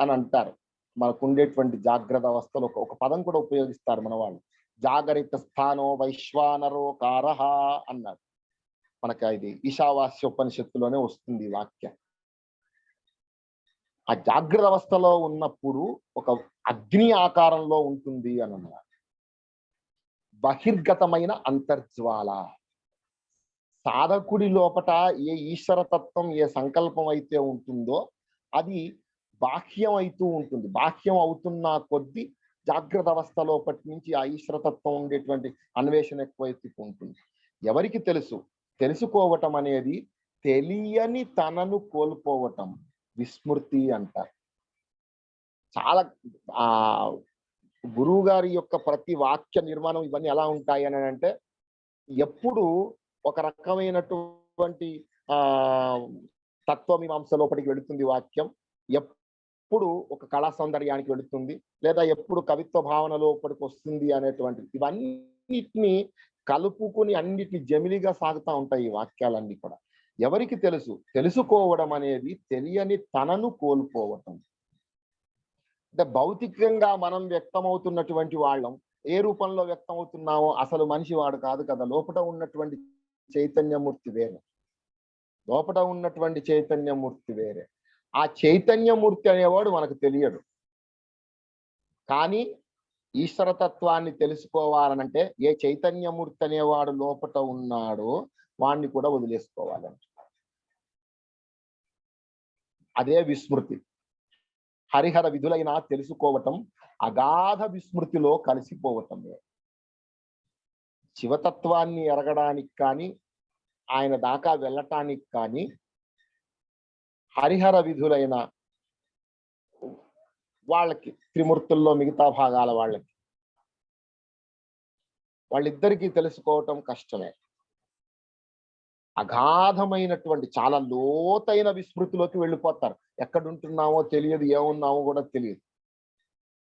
అని అంటారు. మనకుండేటువంటి జాగ్రత్త అవస్థలో ఒక పదం కూడా ఉపయోగిస్తారు మన వాళ్ళు. జాగరిత స్థానో వైశ్వానరో కారహ అన్నారు. మనకి ఇది ఈశావాస్యోపనిషత్తులోనే వస్తుంది ఈ వాక్యం. ఆ జాగ్రత్త అవస్థలో ఉన్నప్పుడు ఒక అగ్ని ఆకారంలో ఉంటుంది అని అన్నారు. బహిర్గతమైన అంతర్జ్వాల. సాధకుడి లోపట ఏ ఈశ్వరతత్వం, ఏ సంకల్పం అయితే ఉంటుందో అది బాహ్యం అవుతూ ఉంటుంది. బాహ్యం అవుతున్న కొద్దీ జాగ్రత్త అవస్థ లోపటి నుంచి ఆ ఈశ్వరతత్వం ఉండేటువంటి అన్వేషణ ఎక్కువైతూ ఉంటుంది. ఎవరికి తెలుసు? తెలుసుకోవటం అనేది తెలియని తనను కోల్పోవటం, విస్మృతి అంటారు. చాలా ఆ గురువు గారి యొక్క ప్రతి వాక్య నిర్మాణం ఇవన్నీ ఎలా ఉంటాయి అని అంటే, ఎప్పుడు ఒక రకమైనటువంటి ఆ తత్వమీమాంస లోపలికి వెళుతుంది వాక్యం, ఎప్పుడు ఒక కళా సౌందర్యానికి వెళుతుంది, లేదా ఎప్పుడు కవిత్వ భావన లోపలికి వస్తుంది అనేటువంటి ఇవన్నిటిని కలుపుకుని అన్నిటిని జమిలిగా సాగుతూ ఉంటాయి ఈ వాక్యాలన్నీ కూడా. ఎవరికి తెలుసు? తెలుసుకోవడం అనేది తెలియని తనను కోల్పోవటం. అంటే భౌతికంగా మనం వ్యక్తమవుతున్నటువంటి వాళ్ళం ఏ రూపంలో వ్యక్తమవుతున్నామో అసలు మనిషి వాడు కాదు కదా. లోపల ఉన్నటువంటి చైతన్యమూర్తి వేరే. లోపల ఉన్నటువంటి చైతన్యమూర్తి వేరే. ఆ చైతన్యమూర్తి అనేవాడు మనకు తెలియడు. కానీ ఈశ్వరతత్వాన్ని తెలుసుకోవాలనంటే ఏ చైతన్యమూర్తి అనేవాడు లోపల ఉన్నాడో వాణ్ణి కూడా వదిలేసుకోవాలంట. అదే విస్మృతి. హరిహర విధులైనా తెలుసుకోవటం అగాధ విస్మృతిలో కలిసిపోవటమే. శివతత్వాన్ని ఎరగడానికి కానీ ఆయన దాకా వెళ్ళటానికి కానీ హరిహర విధులైన వాళ్ళకి, త్రిమూర్తుల్లో మిగతా భాగాల వాళ్ళిద్దరికీ తెలుసుకోవటం కష్టమే. అగాధమైనటువంటి చాలా లోతైన విస్మృతిలోకి వెళ్ళిపోతారు. ఎక్కడుంటున్నామో తెలియదు, ఏమున్నామో కూడా తెలియదు.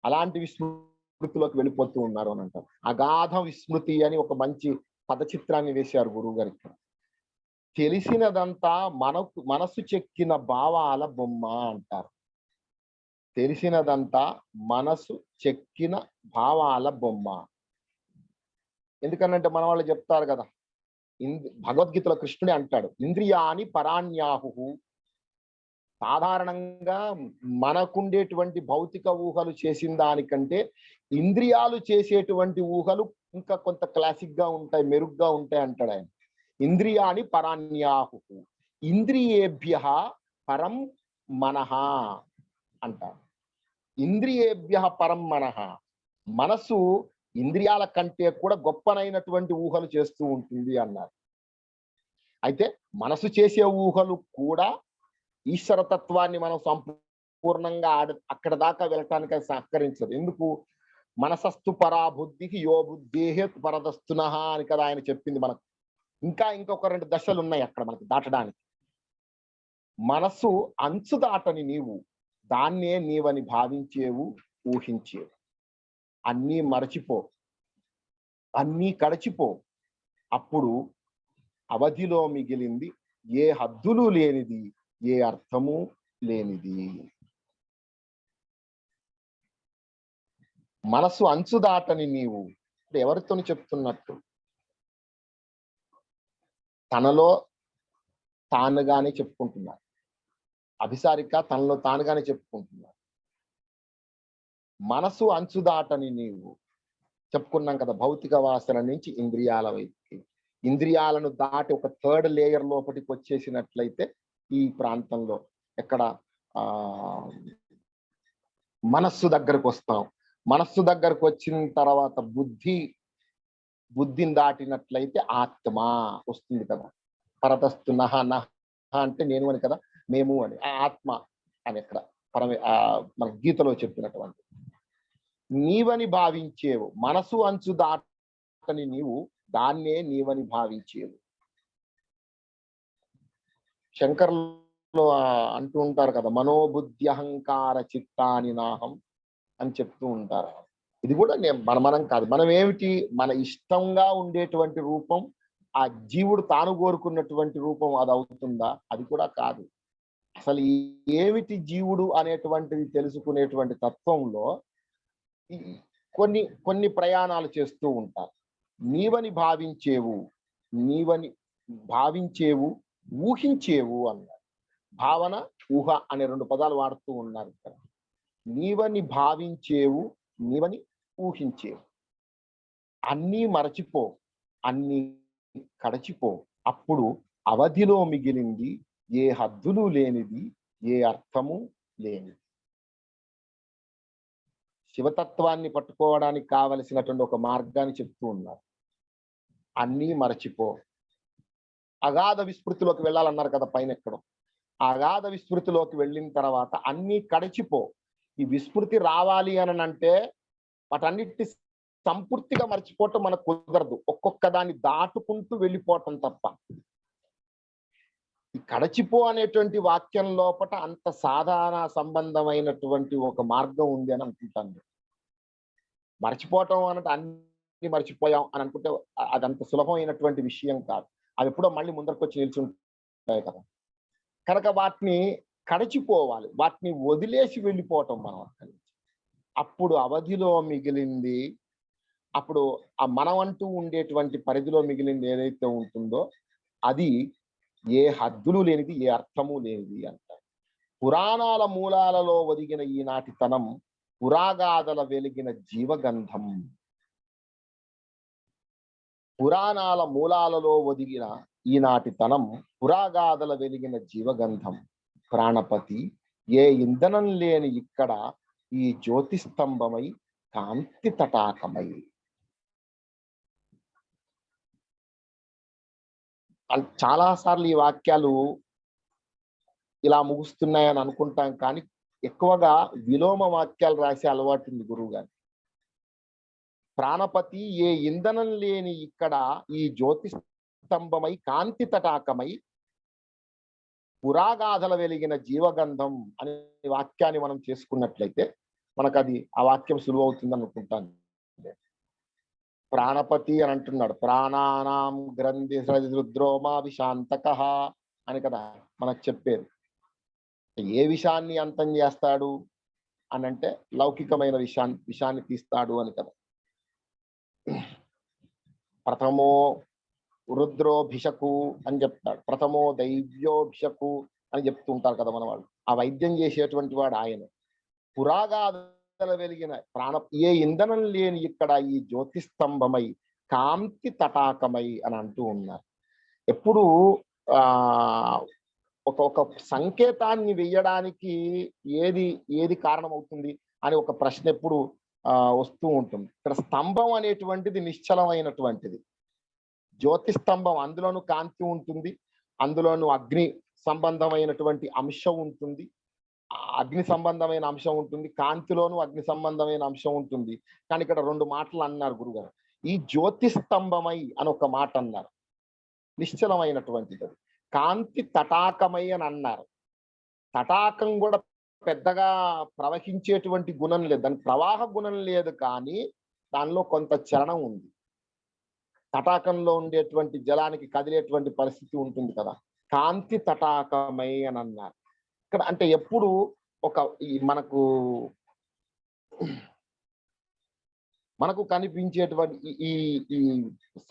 అలాంటి విస్మృతిలోకి వెళ్ళిపోతూ ఉన్నారు అని అంటారు. అగాధ విస్మృతి అని ఒక మంచి పదచిత్రాన్ని వేశారు గురువు గారికి. తెలిసినదంతా మనసు చెక్కిన భావాల బొమ్మ అంటారు. తెలిసినదంతా మనసు చెక్కిన భావాల బొమ్మ. ఎందుకనంటే మన వాళ్ళు చెప్తారు కదా, భగవద్గీతలో కృష్ణుడే అంటాడు, ఇంద్రియాని పరాణ్యాహు. సాధారణంగా మనకుండేటువంటి భౌతిక ఊహలు చేసిన దానికంటే ఇంద్రియాలు చేసేటువంటి ఊహలు ఇంకా కొంత క్లాసిక్ గా ఉంటాయి, మెరుగ్గా ఉంటాయి అంటాడు ఆయన. ఇంద్రియాని పరాణ్యాహు ఇంద్రియేభ్య పరం మనః అంటారు. ఇంద్రియేభ్య పరం మనః. మనసు ఇంద్రియాల కంటే కూడా గొప్పనైనటువంటి ఊహలు చేస్తూ ఉంటుంది అన్నారు. అయితే మనసు చేసే ఊహలు కూడా ఈశ్వరతత్వాన్ని మనం సంపూర్ణంగా అక్కడ దాకా వెళ్ళటానికి సహకరించదు. ఎందుకు? మనసస్తు పరా బుద్ధికి యో బుద్ధేహే పరదస్తునః అని కదా ఆయన చెప్పింది మనకు. ఇంకొక 2 దశలు ఉన్నాయి అక్కడ మనకి దాటడానికి. మనసు అంచు దాటని నీవు దాన్నే నీవని భావించేవు, ఊహించేవు. అన్నీ మరచిపో, అన్నీ కడచిపో. అప్పుడు అవధిలో మిగిలింది ఏ హద్దులు లేనిది, ఏ అర్థము లేనిది. మనసు అంచు దాటని నీవు ఎవరితో చెప్తున్నట్టు? తనలో తానుగానే చెప్పుకుంటున్నారు. అభిసారిక తనలో తానుగానే చెప్పుకుంటున్నారు. మనసు అంచుదాటని నీవు చెప్పుకున్నాం కదా, భౌతిక వాసన నుంచి ఇంద్రియాల వైపుకి, ఇంద్రియాలను దాటి ఒక థర్డ్ లేయర్ లోపలికి వచ్చేసినట్లయితే ఈ ప్రాంతంలో ఎక్కడ ఆ మనస్సు దగ్గరకు వస్తాం. మనస్సు దగ్గరకు వచ్చిన తర్వాత బుద్ధిని దాటినట్లయితే ఆత్మ వస్తుంది కదా. పరతస్తు నహ నహ అంటే నేను అని కదా, మేము అని, ఆ ఆత్మ అని ఎక్కడ మన గీతలో చెప్పినటువంటి నీవని భావించేవు. మనసు అంచు దాటని నీవు దాన్నే నీవని భావించేవు. శంకర్లో అంటూ ఉంటారు కదా, మనోబుద్ధి అహంకార చిత్తాని నాహం అని చెప్తూ ఉంటారు. ఇది కూడా మనం కాదు, మనం ఏమిటి, మన ఇష్టంగా ఉండేటువంటి రూపం, ఆ జీవుడు తాను కోరుకున్నటువంటి రూపం అది అవుతుందా? అది కూడా కాదు. అసలు ఏమిటి జీవుడు అనేటువంటిది తెలుసుకునేటువంటి తత్వంలో కొన్ని ప్రయాణాలు చేస్తూ ఉంటారు. నీవని భావించేవు, ఊహించేవు అన్నారు. భావన, ఊహ అనే 2 పదాలు వాడుతూ ఉన్నారు ఇక్కడ. నీవని భావించేవు, నీవని ఊహించేవు. అన్నీ మరచిపో, అన్నీ కడచిపో, అప్పుడు అవధిలో మిగిలింది ఏ హద్దులు లేనిది, ఏ అర్థము లేనిది. శివతత్వాన్ని పట్టుకోవడానికి కావలసినటువంటి ఒక మార్గాన్ని చెప్తూ ఉన్నారు. అన్నీ మరచిపో, అగాధ విస్మృతిలోకి వెళ్ళాలన్నారు కదా పైన ఎక్కడో. అగాధ విస్మృతిలోకి వెళ్ళిన తర్వాత అన్నీ కడచిపో. ఈ విస్మృతి రావాలి అని అంటే వాటన్నిటి సంపూర్తిగా మర్చిపోవటం మనకు కుదరదు. ఒక్కొక్క దాన్ని దాటుకుంటూ వెళ్ళిపోవటం తప్ప. ఈ కడచిపో అనేటువంటి వాక్యం లోపట అంత సాధారణ సంబంధమైనటువంటి ఒక మార్గం ఉంది అని అనుకుంటాను. మర్చిపోవటం అన్నట్టు అన్ని మర్చిపోయాం అని అనుకుంటే అదంత సులభమైనటువంటి విషయం కాదు. అవి ఎప్పుడో మళ్ళీ ముందరకు వచ్చి నిల్చుంటాయి కదా. కనుక వాటిని కడచిపోవాలి, వాటిని వదిలేసి వెళ్ళిపోవటం మనం అక్కడి నుంచి. అప్పుడు అవధిలో మిగిలింది, అప్పుడు ఆ మనం అంటూ ఉండేటువంటి పరిధిలో మిగిలింది ఏదైతే ఉంటుందో అది ఏ హద్దులు లేనిది, ఏ అర్థము లేనిది అంటారు. పురాణాల మూలాలలో ఒదిగిన ఈనాటి తనం పురాగాథల వెలిగిన జీవగంధం. పురాణాల మూలాలలో ఒదిగిన ఈనాటి తనం పురాగాథల వెలిగిన జీవగంధం. ప్రాణపతి ఏ ఇంధనం లేని ఇక్కడ ఈ జ్యోతిస్తంభమై కాంతి తటాకమై. చాలా సార్లు ఈ వాక్యాలు ఇలా ముగుస్తున్నాయని అనుకుంటాం, కానీ ఎక్కువగా విలోమ వాక్యాలు రాసే అలవాటు ఉంది గురువు గారు. ప్రాణపతి ఏ ఇంధనం లేని ఇక్కడ ఈ జ్యోతి స్తంభమై కాంతి తటాకమై పురాగాథల వెలిగిన జీవగంధం అనే వాక్యాన్ని మనం చేసుకున్నట్లయితే మనకు అది ఆ వాక్యం సులువు అవుతుంది అనుకుంటాను. ప్రాణపతి అని అంటున్నాడు, ప్రాణానాం గ్రంథి రుద్రోమా విశాంతక అని కదా మనకు చెప్పేది. ఏ విషయాన్ని అంతం చేస్తాడు అని అంటే లౌకికమైన విషయాన్ని తీస్తాడు అని కదా. ప్రథమో రుద్రోభిషకు అని చెప్తాడు, ప్రథమో దైవ్యోభిషకు అని చెప్తూ ఉంటారు కదా మన వాళ్ళు. ఆ వైద్యం చేసేటువంటి వాడు ఆయన. పురాగాథల వెలిగిన ఏ ఇంధనం లేని ఇక్కడ ఈ జ్యోతిస్తంభమై కాంతి తటాకమై అని అంటూ ఉన్నారు. ఎప్పుడు ఒక సంకేతాన్ని వెయ్యడానికి ఏది కారణమవుతుంది అని ఒక ప్రశ్న ఎప్పుడు వస్తూ ఉంటుంది. ఇక్కడ స్తంభం అనేటువంటిది నిశ్చలమైనటువంటిది. జ్యోతి స్తంభం, అందులోనూ కాంతి ఉంటుంది, అందులోనూ అగ్ని సంబంధమైనటువంటి అంశం ఉంటుంది, అగ్ని సంబంధమైన అంశం ఉంటుంది, కాంతిలోనూ అగ్ని సంబంధమైన అంశం ఉంటుంది. కానీ ఇక్కడ 2 మాటలు అన్నారు గురుగారు. ఈ జ్యోతి స్తంభమై అని ఒక మాట అన్నారు, నిశ్చలమైనటువంటిది. కాంతి తటాకమై అని అన్నారు. తటాకం కూడా పెద్దగా ప్రవహించేటువంటి గుణం లేదు, దాని ప్రవాహ గుణం లేదు, కానీ దానిలో కొంత చలనం ఉంది. తటాకంలో ఉండేటువంటి జలానికి కదిలేటువంటి పరిస్థితి ఉంటుంది కదా. కాంతి తటాకమై అని అన్నారు. ఇక్కడ అంటే ఎప్పుడు మనకు కనిపించేటువంటి ఈ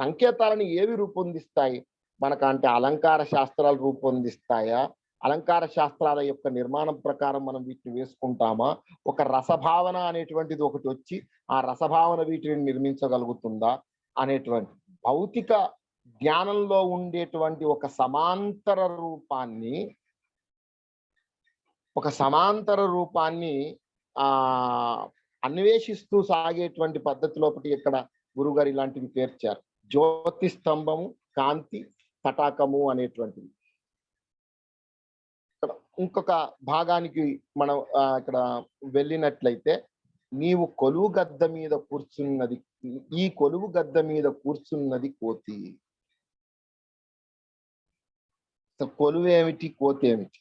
సంకేతాలను ఏవి రూపొందిస్తాయి మనకంటే అలంకార శాస్త్రాలు రూపొందిస్తాయా? అలంకార శాస్త్రాల యొక్క నిర్మాణం ప్రకారం మనం వీటిని వేసుకుంటామా? ఒక రసభావన అనేటువంటిది ఒకటి వచ్చి, ఆ రసభావన వీటిని నిర్మించగలుగుతుందా? అనేటువంటి భౌతిక జ్ఞానంలో ఉండేటువంటి ఒక సమాంతర రూపాన్ని ఆ అన్వేషిస్తూ సాగేటువంటి పద్ధతి లోపటి ఇక్కడ గురుగారు ఇలాంటివి పేర్చారు. జ్యోతి స్తంభము, కాంతి తటాకము అనేటువంటివి. ఇక్కడ ఇంకొక భాగానికి మనం ఇక్కడ వెళ్ళినట్లయితే, నీవు కొలువు గద్ద మీద కూర్చున్నది, ఈ కొలువు గద్ద మీద కూర్చున్నది కోతి. కొలువు ఏమిటి, కోతి ఏమిటి?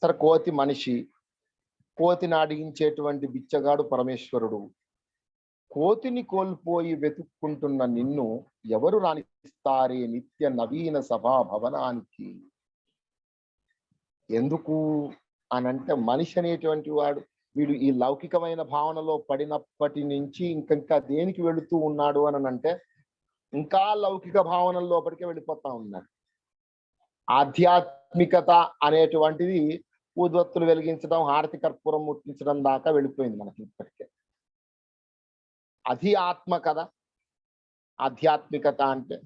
సరే, కోతి మనిషి, కోతిని అడిగించేటువంటి బిచ్చగాడు పరమేశ్వరుడు. కోతిని కోల్పోయి వెతుక్కుంటున్న నిన్ను ఎవరు రాణిస్తారే నిత్య నవీన సభా భవనానికి? ఎందుకు అనంటే, మనిషి అనేటువంటి వాడు వీడు ఈ లౌకికమైన భావనలో పడినప్పటి నుంచి ఇంకా దేనికి వెళుతూ ఉన్నాడు అని అంటే, ఇంకా లౌకిక భావనల లోపలికే వెళ్ళిపోతా ఉన్నాడు. ఆధ్యాత్మికత అనేటువంటిది ఊదొత్తులు వెలిగించడం, హారతి కర్పూరం ముట్టించడం దాకా వెళ్ళిపోయింది మనకి ఇప్పటికే. అది ఆత్మ కదా ఆధ్యాత్మికత అంటే.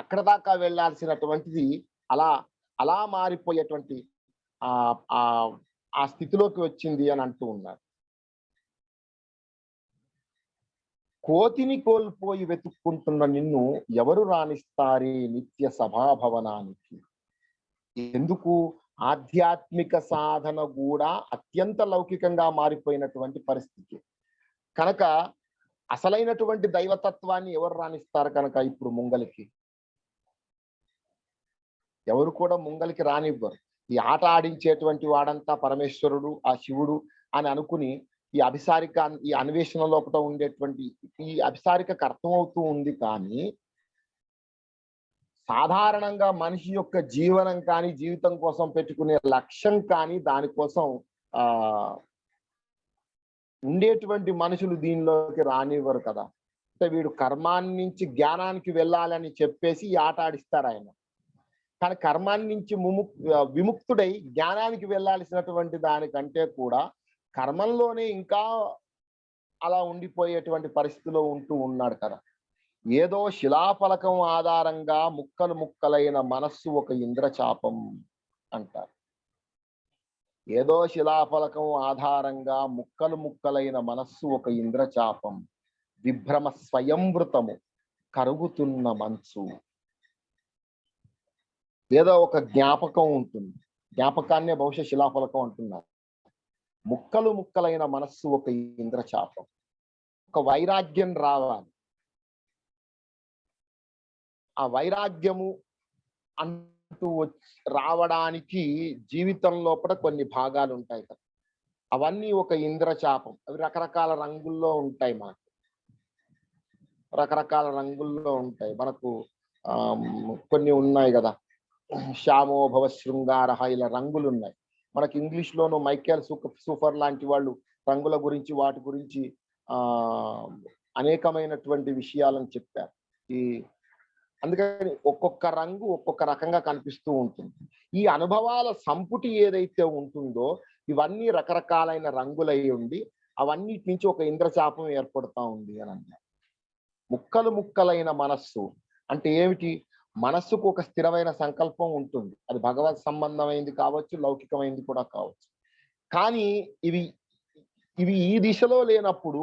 అక్కడ దాకా వెళ్ళాల్సినటువంటిది అలా అలా మారిపోయేటువంటి ఆ స్థితిలోకి వచ్చింది అని అంటూ ఉన్నారు. కోతిని కోల్పోయి వెతుక్కుంటున్న నిన్ను ఎవరు రాణిస్తారే నిత్య సభాభవనానికి? ఎందుకు? ఆధ్యాత్మిక సాధన కూడా అత్యంత లౌకికంగా మారిపోయినటువంటి పరిస్థితి కనుక అసలైనటువంటి దైవతత్వాన్ని ఎవరు రాణిస్తారు కనుక ఇప్పుడు ముంగలికి? ఎవరు కూడా ముంగలికి రానివ్వరు. ఈ ఆట ఆడించేటువంటి వాడంతా పరమేశ్వరుడు, ఆ శివుడు అని అనుకుని ఈ అన్వేషణ లోపల ఉండేటువంటి ఈ అభిసారికకు అర్థమవుతూ ఉంది. కానీ సాధారణంగా మనిషి యొక్క జీవనం కానీ, జీవితం కోసం పెట్టుకునే లక్ష్యం కానీ, దానికోసం ఉండేటువంటి మనుషులు దీనిలోకి రానివ్వరు కదా. అంటే వీడు కర్మాన్ని నుంచి జ్ఞానానికి వెళ్ళాలని చెప్పేసి ఈ ఆట ఆడిస్తారు ఆయన. కానీ కర్మాన్ని నుంచి విముక్తుడై జ్ఞానానికి వెళ్ళాల్సినటువంటి దానికంటే కూడా కర్మంలోనే ఇంకా అలా ఉండిపోయేటువంటి పరిస్థితిలో ఉంటూ ఉన్నాడు కదా. ఏదో శిలాఫలకం ఆధారంగా ముక్కలు ముక్కలైన మనస్సు ఒక ఇంద్రచాపం అంటారు. ఏదో శిలాఫలకం ఆధారంగా ముక్కలు ముక్కలైన మనస్సు ఒక ఇంద్రచాపం, విభ్రమ స్వయంవృతము కరుగుతున్న మనసు. ఏదో ఒక జ్ఞాపకం ఉంటుంది, జ్ఞాపకాన్నే బహుశా శిలాఫలకం అంటున్నారు. ముక్కలు ముక్కలైన మనస్సు ఒక ఇంద్రచాపం. ఒక వైరాగ్యం రావాలి. ఆ వైరాగ్యము అంటూ రావడానికి జీవితం లోపల కొన్ని భాగాలు ఉంటాయి కదా, అవన్నీ ఒక ఇంద్రచాపం. అవి రకరకాల రంగుల్లో ఉంటాయి. రకరకాల రంగుల్లో ఉంటాయి. మనకు కొన్ని ఉన్నాయి కదా, శ్యామోభవ శృంగార, ఇలా రంగులు ఉన్నాయి. మనకి ఇంగ్లీష్ లోను మైకేల్ సూఫర్ లాంటి వాళ్ళు రంగుల గురించి, వాటి గురించి అనేకమైనటువంటి విషయాలను చెప్పారు. అందుకని ఒక్కొక్క రంగు ఒక్కొక్క రకంగా కనిపిస్తూ ఉంటుంది. ఈ అనుభవాల సంపుటి ఏదైతే ఉంటుందో, ఇవన్నీ రకరకాలైన రంగులై ఉండి అవన్నిటి నుంచి ఒక ఇంద్రచాపం ఏర్పడుతూ ఉంది అని అన్నారు. ముక్కలు ముక్కలైన మనస్సు అంటే ఏమిటి? మనస్సుకు ఒక స్థిరమైన సంకల్పం ఉంటుంది. అది భగవత్ సంబంధమైంది కావచ్చు, లౌకికమైంది కూడా కావచ్చు. కానీ ఇవి ఈ దిశలో లేనప్పుడు,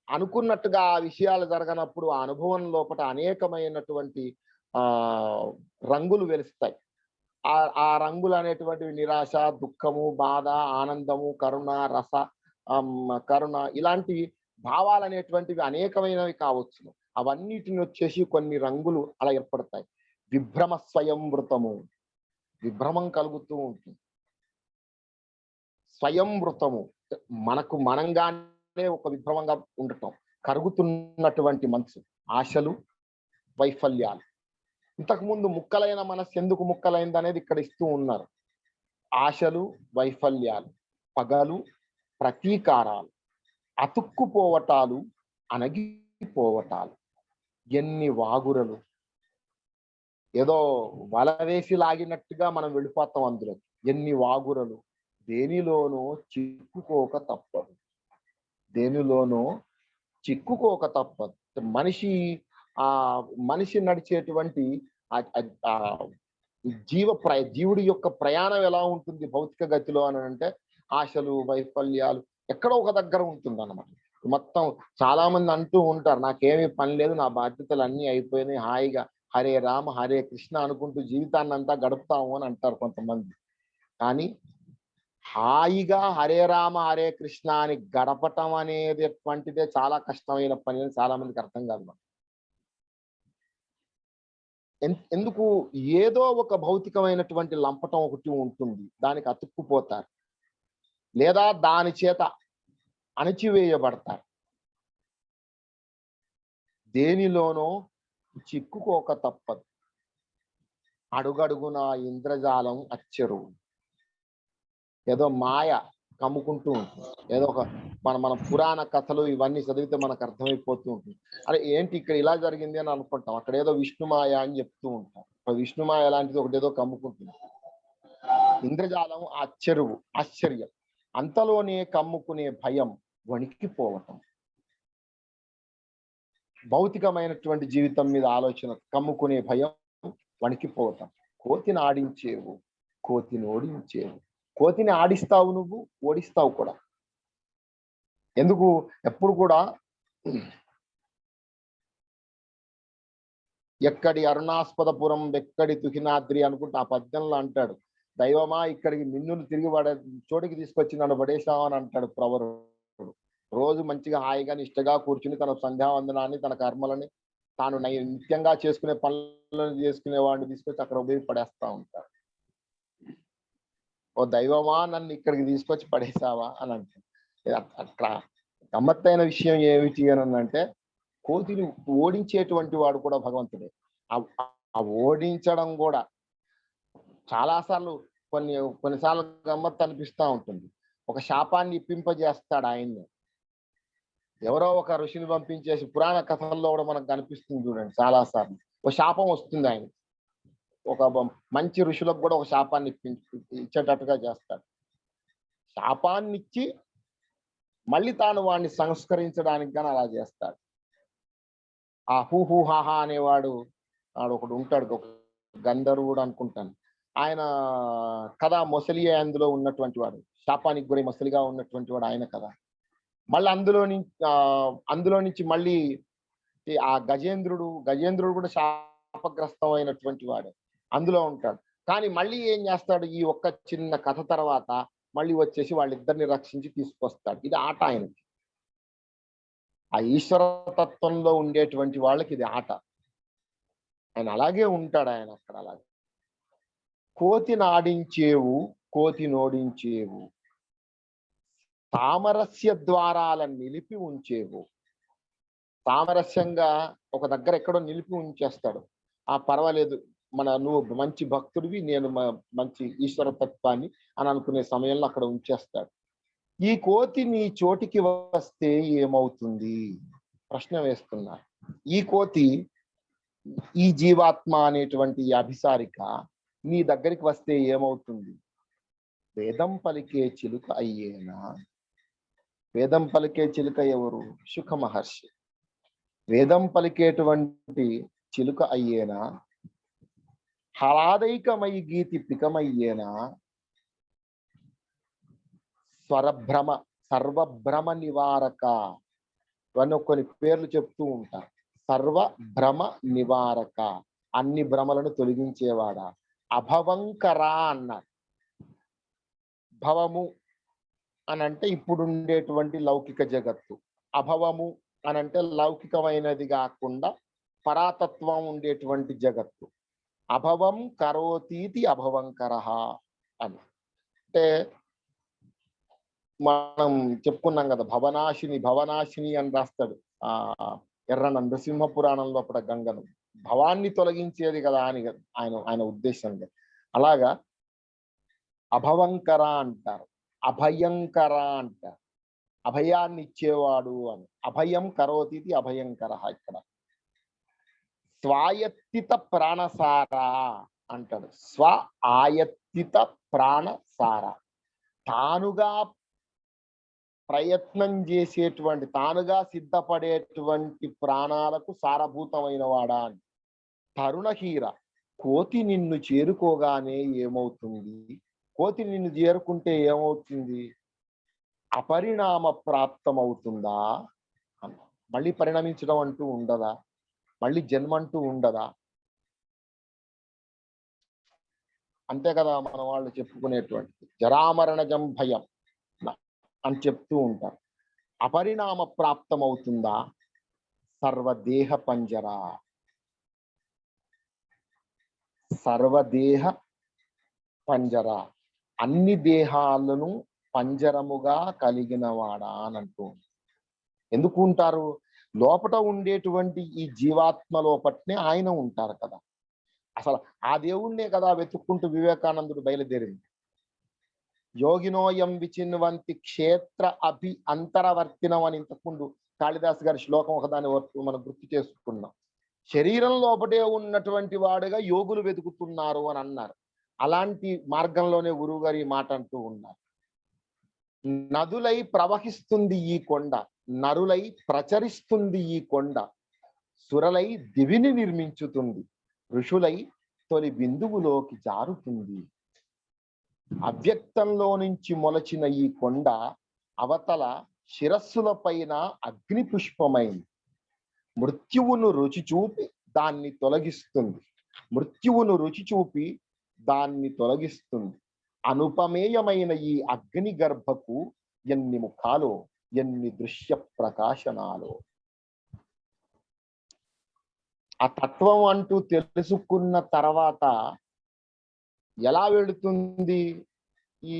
అనుకున్నట్టుగా ఆ విషయాలు జరగనప్పుడు, ఆ అనుభవం లోపల అనేకమైనటువంటి రంగులు వెలుస్తాయి. ఆ రంగులు అనేటువంటివి నిరాశ, దుఃఖము, బాధ, ఆనందము, కరుణ, కరుణ, ఇలాంటి భావాలు అనేటువంటివి అనేకమైనవి కావచ్చు. అవన్నిటిని వచ్చేసి కొన్ని రంగులు అలా ఏర్పడతాయి. విభ్రమ స్వయంవృతము, విభ్రమం కలుగుతూ ఉంటుంది. స్వయంవృతము మనకు మనంగానే ఒక విభ్రమంగా ఉండటం. కరుగుతున్నటువంటి మనసు, ఆశలు, వైఫల్యాలు. ఇంతకుముందు ముక్కలైన మనసు ఎందుకు ముక్కలైంది అనేది ఇక్కడ ఇస్తూ ఉన్నారు. ఆశలు, వైఫల్యాలు, పగలు, ప్రతీకారాలు, అతుక్కుపోవటాలు, అణగిపోవటాలు, ఎన్ని వాగురలు. ఏదో వల వేసి లాగినట్టుగా మనం వెళ్ళిపోతాం అందులో. ఎన్ని వాగురలు, దేనిలోనూ చిక్కుకోక తప్పదు, దేనిలోనూ చిక్కుకోక తప్పదు. మనిషి ఆ మనిషి నడిచేటువంటి జీవుడి యొక్క ప్రయాణం ఎలా ఉంటుంది భౌతిక గతిలో అని అంటే, ఆశలు, వైఫల్యాలు ఎక్కడో ఒక దగ్గర ఉంటుంది అన్నమాట. మొత్తం చాలా మంది అంటూ ఉంటారు, నాకేమీ పని లేదు, నా బాధ్యతలు అన్నీ అయిపోయినాయి, హాయిగా హరే రామ హరే కృష్ణ అనుకుంటూ జీవితాన్ని అంతా గడుపుతాము అని అంటారు కొంతమంది. కానీ హాయిగా హరే రామ హరే కృష్ణ అని గడపటం అనేది ఎటువంటిదే చాలా కష్టమైన పని అని చాలా మందికి అర్థం కాదు. ఎందుకు? ఏదో ఒక భౌతికమైనటువంటి లంపటం ఒకటి ఉంటుంది, దానికి అతుక్కుపోతారు, లేదా దాని చేత అణచివేయబడతారు. దేనిలోనో చిక్కుకోక తప్పదు. అడుగడుగున ఇంద్రజాలం అచ్చెరువు. ఏదో మాయ కమ్ముకుంటూ ఉంటుంది. ఏదో ఒక మన పురాణ కథలు ఇవన్నీ చదివితే మనకు అర్థమైపోతూ ఉంటుంది. అరే ఏంటి ఇక్కడ ఇలా జరిగింది అని అనుకుంటాం, అక్కడ ఏదో విష్ణుమాయ అని చెప్తూ ఉంటాం. విష్ణుమాయ లాంటిది ఒకటి ఏదో కమ్ముకుంటుంది. ఇంద్రజాలం అచ్చెరువు, ఆశ్చర్యం. అంతలోనే కమ్ముకునే భయం, వణికిపోవటం. భౌతికమైనటువంటి జీవితం మీద ఆలోచన, కమ్ముకునే భయం, వణికిపోవటం. కోతిని ఆడించేవు, కోతిని ఓడించేవు. కోతిని ఆడిస్తావు నువ్వు, ఓడిస్తావు కూడా. ఎందుకు? ఎప్పుడు కూడా ఎక్కడి అరుణాస్పదపురం ఎక్కడి తుహినాద్రి అనుకుంటా ఆ పద్యంలో అంటాడు, దైవమా ఇక్కడికి నిన్నును తిరిగి చోటికి తీసుకొచ్చి నన్ను పడేసావు అని అంటాడు ప్రవరుడు. రోజు మంచిగా హాయిగా నిష్టగా కూర్చుని తన సంధ్యావందనాన్ని, తన కర్మలని, తాను నిత్యంగా చేసుకునే పనులను చేసుకునే వాడిని తీసుకొచ్చి అక్కడ ఉపయోగపడేస్తా ఉంటాడు. ఓ దైవమా నన్ను ఇక్కడికి తీసుకొచ్చి పడేసావా అని అంటాడు. అట్లా గమ్మత్తైన విషయం ఏమిటి అని అంటే, కోతిని ఓడించేటువంటి వాడు కూడా భగవంతుడే. ఆ ఓడించడం కూడా చాలాసార్లు కొన్నిసార్లు గమ్మత్తు అనిపిస్తూ ఉంటుంది. ఒక శాపాన్ని ఇప్పింపజేస్తాడు ఆయన్ని. ఎవరో ఒక ఋషిని పంపించేసి, పురాణ కథల్లో కూడా మనకు కనిపిస్తుంది చూడండి చాలాసార్లు. ఒక శాపం వస్తుంది ఆయన, ఒక మంచి ఋషులకు కూడా ఒక శాపాన్ని ఇచ్చేటట్టుగా చేస్తాడు. శాపాన్ని ఇచ్చి మళ్ళీ తాను వాడిని సంస్కరించడానికి కానీ అలా చేస్తాడు. ఆ హూహాహా అనేవాడు ఒకడు ఉంటాడు, ఒక గంధర్వుడు అనుకుంటాను. ఆయన కథ మొసలి అందులో ఉన్నటువంటి వాడు, శాపానికి గురి మొసలిగా ఉన్నటువంటి వాడు ఆయన కథ. మళ్ళీ అందులో నుంచి మళ్ళీ ఆ గజేంద్రుడు కూడా శాపగ్రస్తం అయినటువంటి వాడు అందులో ఉంటాడు. కానీ మళ్ళీ ఏం చేస్తాడు, ఈ ఒక్క చిన్న కథ తర్వాత మళ్ళీ వచ్చేసి వాళ్ళిద్దరిని రక్షించి తీసుకొస్తాడు. ఇది ఆట ఆయనకి. ఆ ఈశ్వర తత్వంలో ఉండేటువంటి వాళ్ళకి ఇది ఆట. ఆయన అలాగే ఉంటాడు, ఆయన అక్కడ అలాగే. కోతిని ఆడించేవు, కోతి నోడించేవు, సామరస్య ద్వారాలను నిలిపి ఉంచేవు. సామరస్యంగా ఒక దగ్గర ఎక్కడో నిలిపి ఉంచేస్తాడు. పర్వాలేదు, నువ్వు మంచి భక్తుడివి, నేను మంచి ఈశ్వర తత్వాన్ని అని అనుకునే సమయంలో అక్కడ ఉంచేస్తాడు. ఈ కోతి నీ చోటికి వస్తే ఏమవుతుంది? ప్రశ్న వేస్తున్నారు. ఈ కోతి, ఈ జీవాత్మ అనేటువంటి అభిసారిక నీ దగ్గరికి వస్తే ఏమవుతుంది? వేదం పలికే చిలుక అయ్యేనా? వేదం పలికే చిలుక ఎవరు? శుక మహర్షి. వేదం పలికేటువంటి చిలుక అయ్యేనా? హలాదైకమై గీతి పికమయ్యేనా? స్వరభ్రమ సర్వభ్రమ నివారక, ఇవన్నీ కొన్ని పేర్లు చెప్తూ ఉంటారు. సర్వభ్రమ నివారక, అన్ని భ్రమలను తొలగించేవాడా. అభవంకర అన్నారు. భవము అనంటే ఇప్పుడు ఉండేటువంటి లౌకిక జగత్తు, అభవము అనంటే లౌకికమైనది కాకుండా పరాతత్వం ఉండేటువంటి జగత్తు. అభవం కరోతీతి అభవంకర అని అంటే మనం చెప్పుకున్నాం కదా, భవనాశిని అని రాస్తాడు ఎర్రన నృసింహ పురాణంలో అప్పుడు గంగను. భవాన్ని తొలగించేది కదా అని ఆయన ఉద్దేశం. అలాగా అభవంకర అంటారు, అభయంకర అంటారు, అభయాన్ని ఇచ్చేవాడు అని. అభయం కరోతీతి అభయంకర. ఇక్కడ స్వాయత్తిత ప్రాణసార అంటాడు. స్వ ఆయత్తిత ప్రాణసార, తానుగా ప్రయత్నం చేసేటువంటి, తానుగా సిద్ధపడేటువంటి ప్రాణాలకు సారభూతమైన వాడా అని. తరుణహీర, కోతి నిన్ను చేరుకోగానే ఏమవుతుంది? కోతి నిన్ను చేరుకుంటే ఏమవుతుంది? అపరిణామ ప్రాప్తమవుతుందా అన్న. మళ్ళీ పరిణమించడం అంటూ ఉండదా? మళ్ళీ జన్మ అంటూ ఉండదా? అంతే కదా మన వాళ్ళు చెప్పుకునేటువంటి జరామరణజం భయం అని చెప్తూ ఉంటారు. అపరిణామ ప్రాప్తమవుతుందా? సర్వదేహ పంజరా, సర్వదేహ పంజరా, అన్ని దేహాలను పంజరముగా కలిగిన వాడా అని అంటూ. ఎందుకు ఉంటారు? లోపట ఉండేటువంటి ఈ జీవాత్మ లోపట్నే ఆయన ఉంటారు కదా. అసలు ఆ దేవుణ్ణే కదా వెతుక్కుంటూ వివేకానందుడు బయలుదేరింది. యోగినోయం విచిన్వంతి క్షేత్ర అభి అంతరవర్తినం అని ఇంతకుముందు కాళిదాస్ గారి శ్లోకం ఒకదాని వరకు మనం గుర్తు చేసుకున్నాం. శరీరం లోపటే ఉన్నటువంటి వాడుగా యోగులు వెతుకుతున్నారు అని అన్నారు. అలాంటి మార్గంలోనే గురువు గారు ఈ మాట అంటూ ఉన్నారు. నదులై ప్రవహిస్తుంది ఈ కొండ, నరులై ప్రచరిస్తుంది ఈ కొండ, సురలై దివిని నిర్మించుతుంది, ఋషులై తొలి బిందువులోకి జారుతుంది. అవ్యక్తంలో నుంచి మొలచిన ఈ కొండ అవతల శిరస్సుల పైన అగ్ని పుష్పమైంది. మృత్యువును రుచి చూపి దాన్ని తొలగిస్తుంది, మృత్యువును రుచి చూపి దాన్ని తొలగిస్తుంది. అనుపమేయమైన ఈ అగ్ని గర్భకు ఎన్ని ముఖాలో, ఎన్ని దృశ్య ప్రకాశనాలో. ఆ తత్వం అంటూ తెలుసుకున్న తర్వాత ఎలా వెళుతుంది ఈ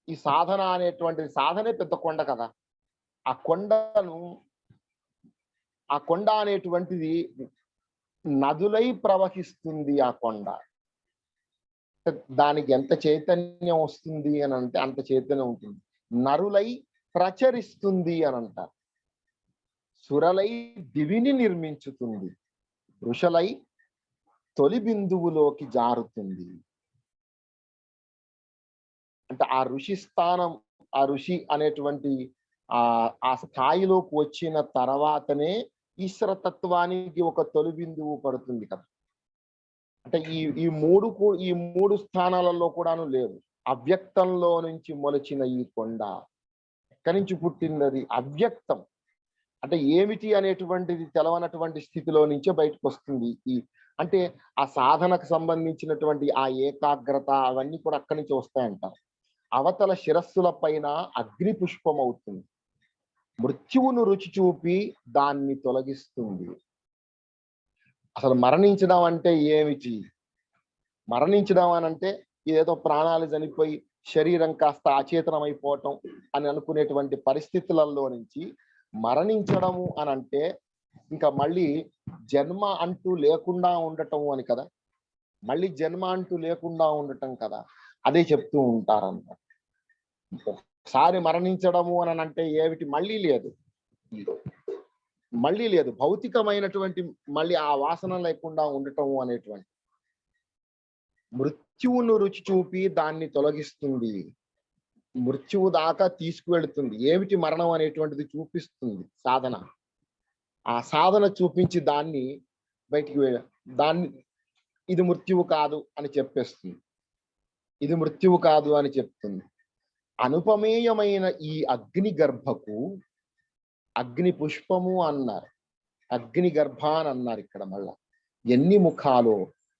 ఈ సాధన అనేటువంటి? సాధనే పెద్ద కొండ కదా. ఆ కొండ అనేటువంటిది నదులై ప్రవహిస్తుంది. ఆ కొండ దానికి ఎంత చైతన్యం వస్తుంది అని అంటే అంత చైతన్యం ఉంటుంది. నరులై ప్రచరిస్తుంది అని అంటారు. సురలై దివిని నిర్మించుతుంది, ఋషులై తొలి బిందువులోకి జారుతుంది. అంటే ఆ ఋషి స్థానం, ఆ ఋషి అనేటువంటి ఆ స్థాయిలోకి వచ్చిన తర్వాతనే ఈశ్వరతత్వానికి ఒక తొలి బిందువు పడుతుంది కదా. అంటే ఈ మూడు స్థానాలలో కూడాను లేదు. అవ్యక్తంలో నుంచి మొలిచిన ఈ కొండ ఎక్కడి నుంచి పుట్టింది? అవ్యక్తం అంటే ఏమిటి అనేటువంటిది తెలవనటువంటి స్థితిలో నుంచే బయటకు వస్తుంది. అంటే ఆ సాధనకు సంబంధించినటువంటి ఆ ఏకాగ్రత అవన్నీ కూడా అక్కడి నుంచి వస్తాయంటారు. అవతల శిరస్సుల పైన అగ్ని పుష్పం అవుతుంది, మృత్యువును రుచి చూపి దాన్ని తొలగిస్తుంది. అసలు మరణించడం అంటే ఏమిటి? మరణించడం అని అంటే ఏదో ప్రాణాలు చనిపోయి శరీరం కాస్త అచేతనమైపోవటం అని అనుకునేటువంటి పరిస్థితులలో నుంచి మరణించడము అని అంటే ఇంకా మళ్ళీ జన్మ అంటూ లేకుండా ఉండటం అని కదా. మళ్ళీ జన్మ అంటూ లేకుండా ఉండటం కదా. అదే చెప్తూ ఉంటారన్నమాట. ఒకసారి మరణించడము అని అంటే ఏమిటి? మళ్ళీ లేదు భౌతికమైనటువంటి మళ్ళీ ఆ వాసన లేకుండా ఉండటము అనేటువంటి. మృత్యువును రుచి చూపి దాన్ని తొలగిస్తుంది, మృత్యువు దాకా తీసుకువెళుతుంది. ఏమిటి మరణం అనేటువంటిది చూపిస్తుంది సాధన. ఆ సాధన చూపించి దాన్ని బయటికి దాన్ని ఇది మృత్యువు కాదు అని చెప్పేస్తుంది, ఇది మృత్యువు కాదు అని చెప్తుంది. అనుపమేయమైన ఈ అగ్ని గర్భకు అగ్ని పుష్పము అన్నారు, అగ్ని గర్భ అని అన్నారు. ఇక్కడ మళ్ళా ఎన్ని ముఖాలో,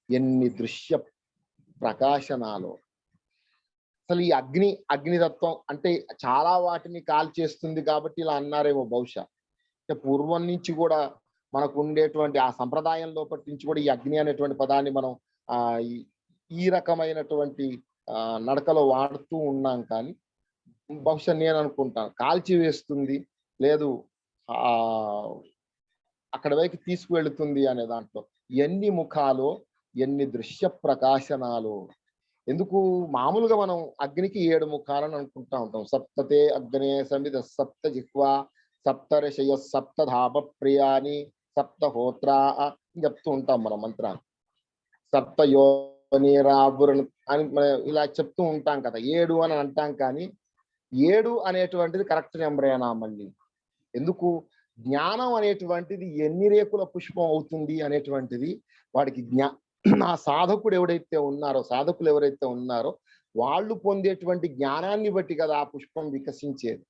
ఎన్ని దృశ్య ప్రకాశనాలో. అసలు ఈ అగ్నితత్వం అంటే చాలా వాటిని కాల్చేస్తుంది కాబట్టి ఇలా అన్నారేమో బహుశా. అంటే పూర్వం నుంచి కూడా మనకు ఉండేటువంటి ఆ సంప్రదాయం లోపటి నుంచి కూడా ఈ అగ్ని అనేటువంటి పదాన్ని మనం ఈ రకమైనటువంటి నడకలో వాడుతూ ఉన్నాం. కానీ బహుశా నేను అనుకుంటాను కాల్చి వేస్తుంది, లేదు అక్కడ వైపు తీసుకువెళుతుంది అనే దాంట్లో ఎన్ని ముఖాలో, ఎన్ని దృశ్య ప్రకాశనాలు. ఎందుకు మామూలుగా మనం అగ్నికి 7 ముఖాలను అనుకుంటా ఉంటాం. సప్తతే అగ్నే సమిధ సప్త జిహ్వా సప్తర్షయ సప్తధాప ప్రియాని సప్తహోత్రా అని చెప్తూ ఉంటాం మన మంత్రాన్ని. సప్తయోనిరాబురణ అని ఇలా చెప్తూ ఉంటాం కదా, 7 అని అంటాం. కానీ 7 అనేటువంటిది కరెక్ట్ నెంబరేనా మళ్ళీ? ఎందుకు? జ్ఞానం అనేటువంటిది ఎన్ని రేకుల పుష్పం అవుతుంది అనేటువంటిది వాడికి ఆ సాధకులు ఎవరైతే ఉన్నారో వాళ్ళు పొందేటువంటి జ్ఞానాన్ని బట్టి కదా ఆ పుష్పం వికసించేది.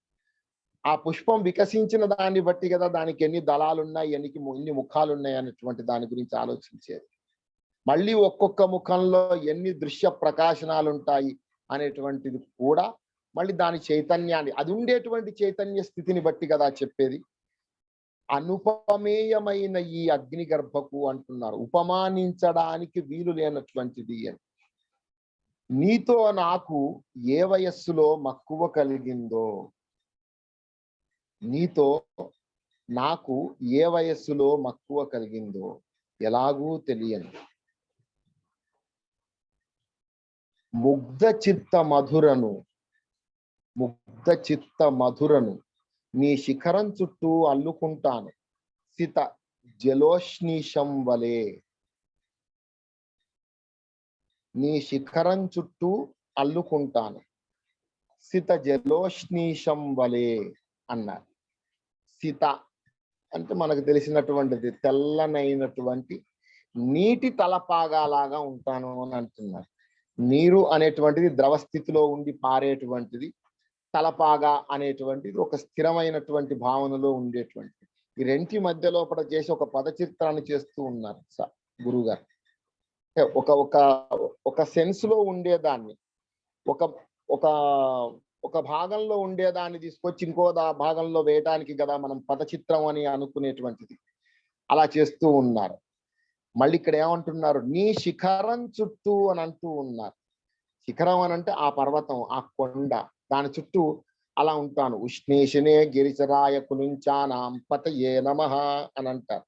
ఆ పుష్పం వికసించిన దాన్ని బట్టి కదా దానికి ఎన్ని దళాలు ఉన్నాయి, ఎన్ని ముఖాలు ఉన్నాయి అనేటువంటి దాని గురించి ఆలోచించేది. మళ్ళీ ఒక్కొక్క ముఖంలో ఎన్ని దృశ్య ప్రకాశనాలు ఉంటాయి అనేటువంటిది కూడా మళ్ళీ దాని చైతన్యాన్ని, అది ఉండేటువంటి చైతన్య స్థితిని బట్టి కదా చెప్పేది. అనుపమేయమైన ఈ అగ్ని గర్భకు అంటున్నారు, ఉపమానించడానికి వీలు లేనటువంటిది అని. నీతో నాకు ఏ వయస్సులో మక్కువ కలిగిందో, నీతో నాకు ఏ వయస్సులో మక్కువ కలిగిందో ఎలాగూ తెలియను. ముగ్ధ చిత్త మధురను నీ శిఖరం చుట్టూ అల్లుకుంటాను సిత జలోష్ణీషం వలే. నీ శిఖరం చుట్టూ అల్లుకుంటాను సిత జలోష్ణీషం వలే అన్నారు. సిత అంటే మనకు తెలిసినటువంటిది తెల్లనైనటువంటి నీటి తలపాగాలాగా ఉంటాను అని అంటున్నారు. నీరు అనేటువంటిది ద్రవ స్థితిలో ఉండి పారేటువంటిది, తలపాగా అనేటువంటిది ఒక స్థిరమైనటువంటి భావనలో ఉండేటువంటిది. ఈ రెంటి మధ్య లోపల చేసి ఒక పద చిత్రాన్ని చేస్తూ ఉన్నారు గురువు గారు. ఒక ఒక ఒక సెన్స్ లో ఉండేదాన్ని, ఒక ఒక ఒక భాగంలో ఉండేదాన్ని తీసుకొచ్చి ఇంకో భాగంలో వేయడానికి కదా మనం పద చిత్రం అని అనుకునేటువంటిది. అలా చేస్తూ ఉన్నారు. మళ్ళీ ఇక్కడ ఏమంటున్నారు, నీ శిఖరం చుట్టూ అని అంటూ ఉన్నారు. శిఖరం అని అంటే ఆ పర్వతం, ఆ కొండ, దాని చుట్టూ అలా ఉంటాను. ఉష్ణేషినే గిరిచరాయ కులుంచానాం పతయే నమః అని అంటారు.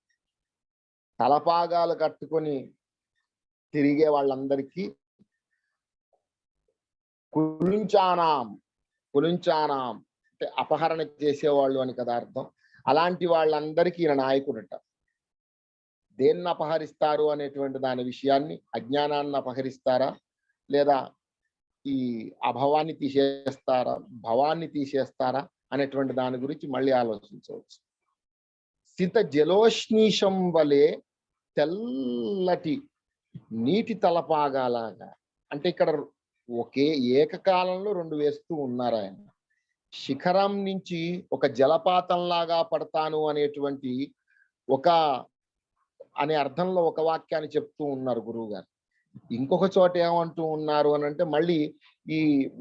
తలపాగాలు కట్టుకొని తిరిగే వాళ్ళందరికీ కులుంచానాం అంటే అపహరణ చేసేవాళ్ళు అని కదా అర్థం. అలాంటి వాళ్ళందరికీ ఈయన నాయకుడట. దేన్ని అపహరిస్తారు అనేటువంటి దాని విషయాన్ని, అజ్ఞానాన్ని అపహరిస్తారా లేదా ఈ అభవాన్ని తీసేస్తారా, భవాన్ని తీసేస్తారా అనేటువంటి దాని గురించి మళ్ళీ ఆలోచించవచ్చు. సిత జలోష్ణీషం వలె తెల్లటి నీటి తలపాగాలాగా అంటే ఇక్కడ ఒకే ఏకకాలంలో 2 వేస్తూ ఉన్నారు ఆయన. శిఖరం నుంచి ఒక జలపాతంలాగా పడతాను అనేటువంటి అనే అర్థంలో ఒక వాక్యాన్ని చెప్తూ ఉన్నారు గురువు గారు. ఇంకొక చోట ఏమంటూ ఉన్నారు అని అంటే మళ్ళీ ఈ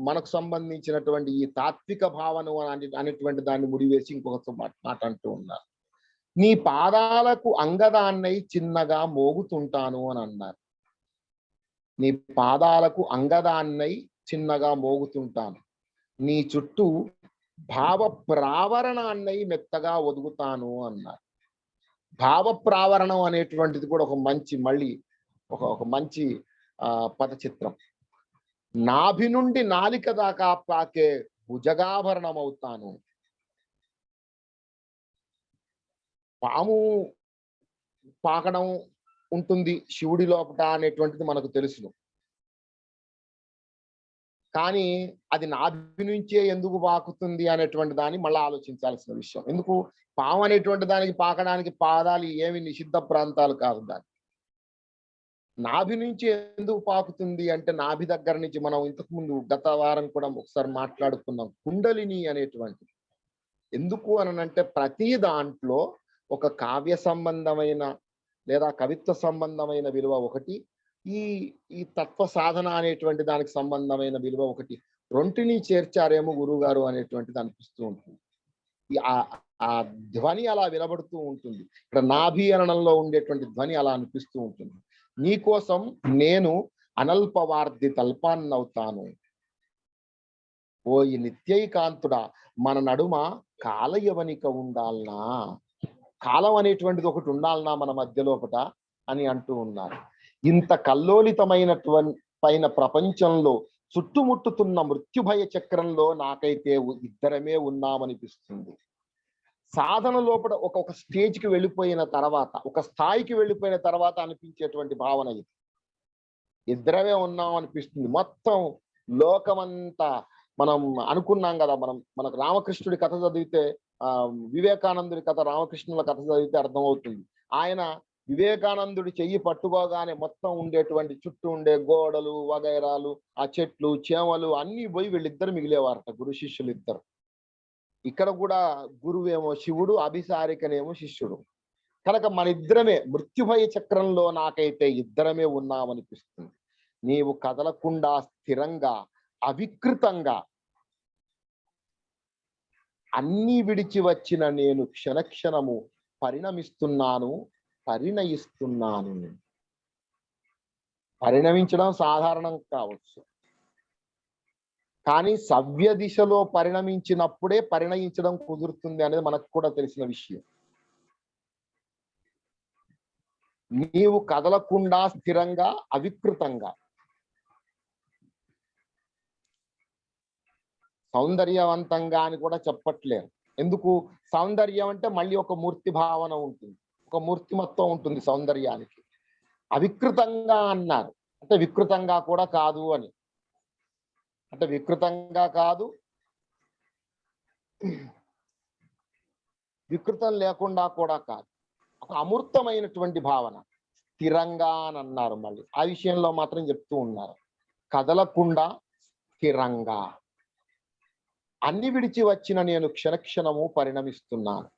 మనకు సంబంధించినటువంటి ఈ తాత్విక భావన అనేటువంటి దాన్ని ముడివేసి ఇంకొక మాట అంటూ ఉన్నారు. నీ పాదాలకు అంగదాన్నై చిన్నగా మోగుతుంటాను అని అన్నారు. నీ పాదాలకు అంగదాన్నై చిన్నగా మోగుతుంటాను, నీ చుట్టూ భావ ప్రావరణాన్నై మెత్తగా ఒదుగుతాను అన్నారు. భావ ప్రావరణం అనేటువంటిది కూడా ఒక మంచి మళ్ళీ ఒక మంచి పద చిత్రం. నాభి నుండి నాలిక దాకా పాకే భుజగాభరణం అవుతాను. పాము పాకడం ఉంటుంది శివుడి లోపట అనేటువంటిది మనకు తెలుసును. కానీ అది నాభి నుంచే ఎందుకు పాకుతుంది అనేటువంటి దాన్ని మళ్ళీ ఆలోచించాల్సిన విషయం. ఎందుకు పాము అనేటువంటి దానికి పాకడానికి పాదాలు ఏమి నిషిద్ధ ప్రాంతాలు కాదు. దాన్ని నాభి నుంచి ఎందుకు పాకుతుంది అంటే నాభి దగ్గర నుంచి మనం ఇంతకు ముందు గత వారం కూడా ఒకసారి మాట్లాడుకున్నాం, కుండలిని అనేటువంటిది. ఎందుకు అనంటే ప్రతి దాంట్లో ఒక కావ్య సంబంధమైన లేదా కవిత్వ సంబంధమైన విలువ ఒకటి, ఈ తత్వ సాధన అనేటువంటి దానికి సంబంధమైన విలువ ఒకటి, రెంటిని చేర్చారేమో గురువు గారు అనేటువంటిది అనిపిస్తూ ఉంటుంది. ఆ ధ్వని అలా వినబడుతూ ఉంటుంది. ఇక్కడ నాభి అనడంలో ఉండేటువంటి ధ్వని అలా అనిపిస్తూ ఉంటుంది. నీకోసం నేను అనల్పవార్ధి తల్పాన్నవుతాను. ఓ ఈ నిత్యైకాంతుడా, మన నడుమ కాలయవనిక ఉండాలనా, కాలం అనేటువంటిది ఒకటి ఉండాలనా మన మధ్య లోపట అని అంటూ ఉన్నారు. ఇంత కల్లోలితమైనటువంటి ప్రపంచంలో చుట్టుముట్టుతున్న మృత్యుభయ చక్రంలో నాకైతే ఇద్దరమే ఉన్నామనిపిస్తుంది. సాధన లోపల ఒక స్టేజ్కి వెళ్ళిపోయిన తర్వాత, ఒక స్థాయికి వెళ్ళిపోయిన తర్వాత అనిపించేటువంటి భావన ఇది. ఇద్దరమే ఉన్నాం అనిపిస్తుంది. మొత్తం లోకమంతా మనం అనుకున్నాం కదా, మనకు రామకృష్ణుడి కథ చదివితే, వివేకానందుడి కథ, రామకృష్ణుల కథ చదివితే అర్థమవుతుంది. ఆయన వివేకానందుడి చెయ్యి పట్టుకోగానే మొత్తం ఉండేటువంటి చుట్టూ ఉండే గోడలు వగైరాలు, ఆ చెట్లు చేమలు అన్ని పోయి వీళ్ళిద్దరు మిగిలేవారట, గురు శిష్యులు ఇద్దరు. ఇక్కడ కూడా గురువేమో శివుడు, అభిసారికనేమో శిష్యుడు. కనుక మన ఇద్దరమే మృత్యుభయ చక్రంలో నాకైతే ఇద్దరమే ఉన్నామనిపిస్తుంది. నీవు కదలకుండా స్థిరంగా అవికృతంగా అన్ని విడిచి వచ్చిన నేను క్షణక్షణము పరిణమిస్తున్నాను, పరిణయిస్తున్నాను. పరిణమించడం సాధారణం కావచ్చు, కానీ సవ్య దిశలో పరిణమించినప్పుడే పరిణయించడం కుదురుతుంది అనేది మనకు కూడా తెలిసిన విషయం. నీవు కదలకుండా స్థిరంగా అవికృతంగా, సౌందర్యవంతంగా అని కూడా చెప్పట్లేరు. ఎందుకు? సౌందర్యం అంటే మళ్ళీ ఒక మూర్తి భావన ఉంటుంది, ఒక మూర్తిమత్వం ఉంటుంది సౌందర్యానికి. అవికృతంగా అన్నారు అంటే వికృతంగా కూడా కాదు అని, అంటే వికృతంగా కాదు, వికృతం లేకుండా కూడా కాదు, ఒక అమూర్తమైనటువంటి భావన. స్థిరంగా అని అన్నారు, మళ్ళీ ఆ విషయంలో మాత్రం చెప్తూ ఉన్నారు, కదలకుండా స్థిరంగా. అన్ని విడిచి వచ్చిన నేను క్షణక్షణము పరిణమిస్తున్నాను.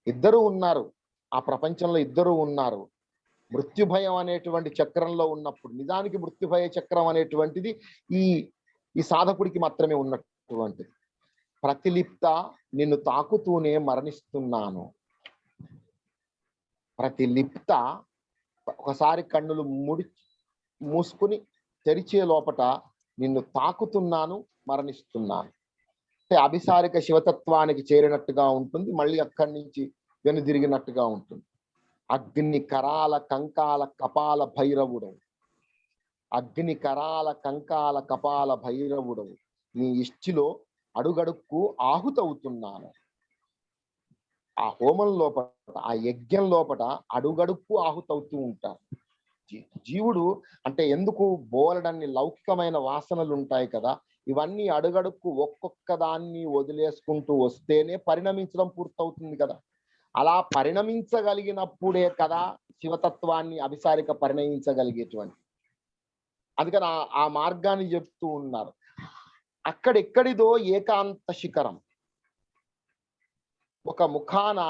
ఇద్దరు ఉన్నారు ఆ ప్రపంచంలో, ఇద్దరు ఉన్నారు. మృత్యుభయం అనేటువంటి చక్రంలో ఉన్నప్పుడు, నిజానికి మృత్యుభయ చక్రం అనేటువంటిది ఈ సాధకుడికి మాత్రమే ఉన్నటువంటిది. ప్రతిలిప్త నిన్ను తాకుతూనే మరణిస్తున్నాను. ప్రతిలిప్త ఒకసారి కన్నులు మూసుకుని తెరిచే లోపట నిన్ను తాకుతున్నాను, మరణిస్తున్నాను. అంటే అభిసారిక శివతత్వానికి చేరినట్టుగా ఉంటుంది, మళ్ళీ అక్కడి నుంచి వెనుదిరిగినట్టుగా ఉంటుంది. అగ్ని కరాల కంకాల కపాల భైరవుడవు, అగ్ని కరాల కంకాల కపాల భైరవుడవు, నీ ఇష్టిలో అడుగడుక్కు ఆహుతవుతున్నాను. ఆ హోమం లోపల, ఆ యజ్ఞం లోపల అడుగడుక్కు ఆహుతవుతూ ఉంటారు. జీవుడు అంటే ఎందుకు? బోలెడన్ని లౌకికమైన వాసనలు ఉంటాయి కదా, ఇవన్నీ అడుగడుక్కు ఒక్కొక్క దాన్ని వదిలేసుకుంటూ వస్తేనే పరిణమించడం పూర్తవుతుంది కదా. అలా పరిణమించగలిగినప్పుడే కదా శివతత్వాన్ని అభిసారిక పరిణమించగలిగేటువంటి. అందుకని ఆ మార్గాన్ని చెప్తూ ఉన్నారు. అక్కడెక్కడిదో ఏకాంత శిఖరం, ఒక ముఖాన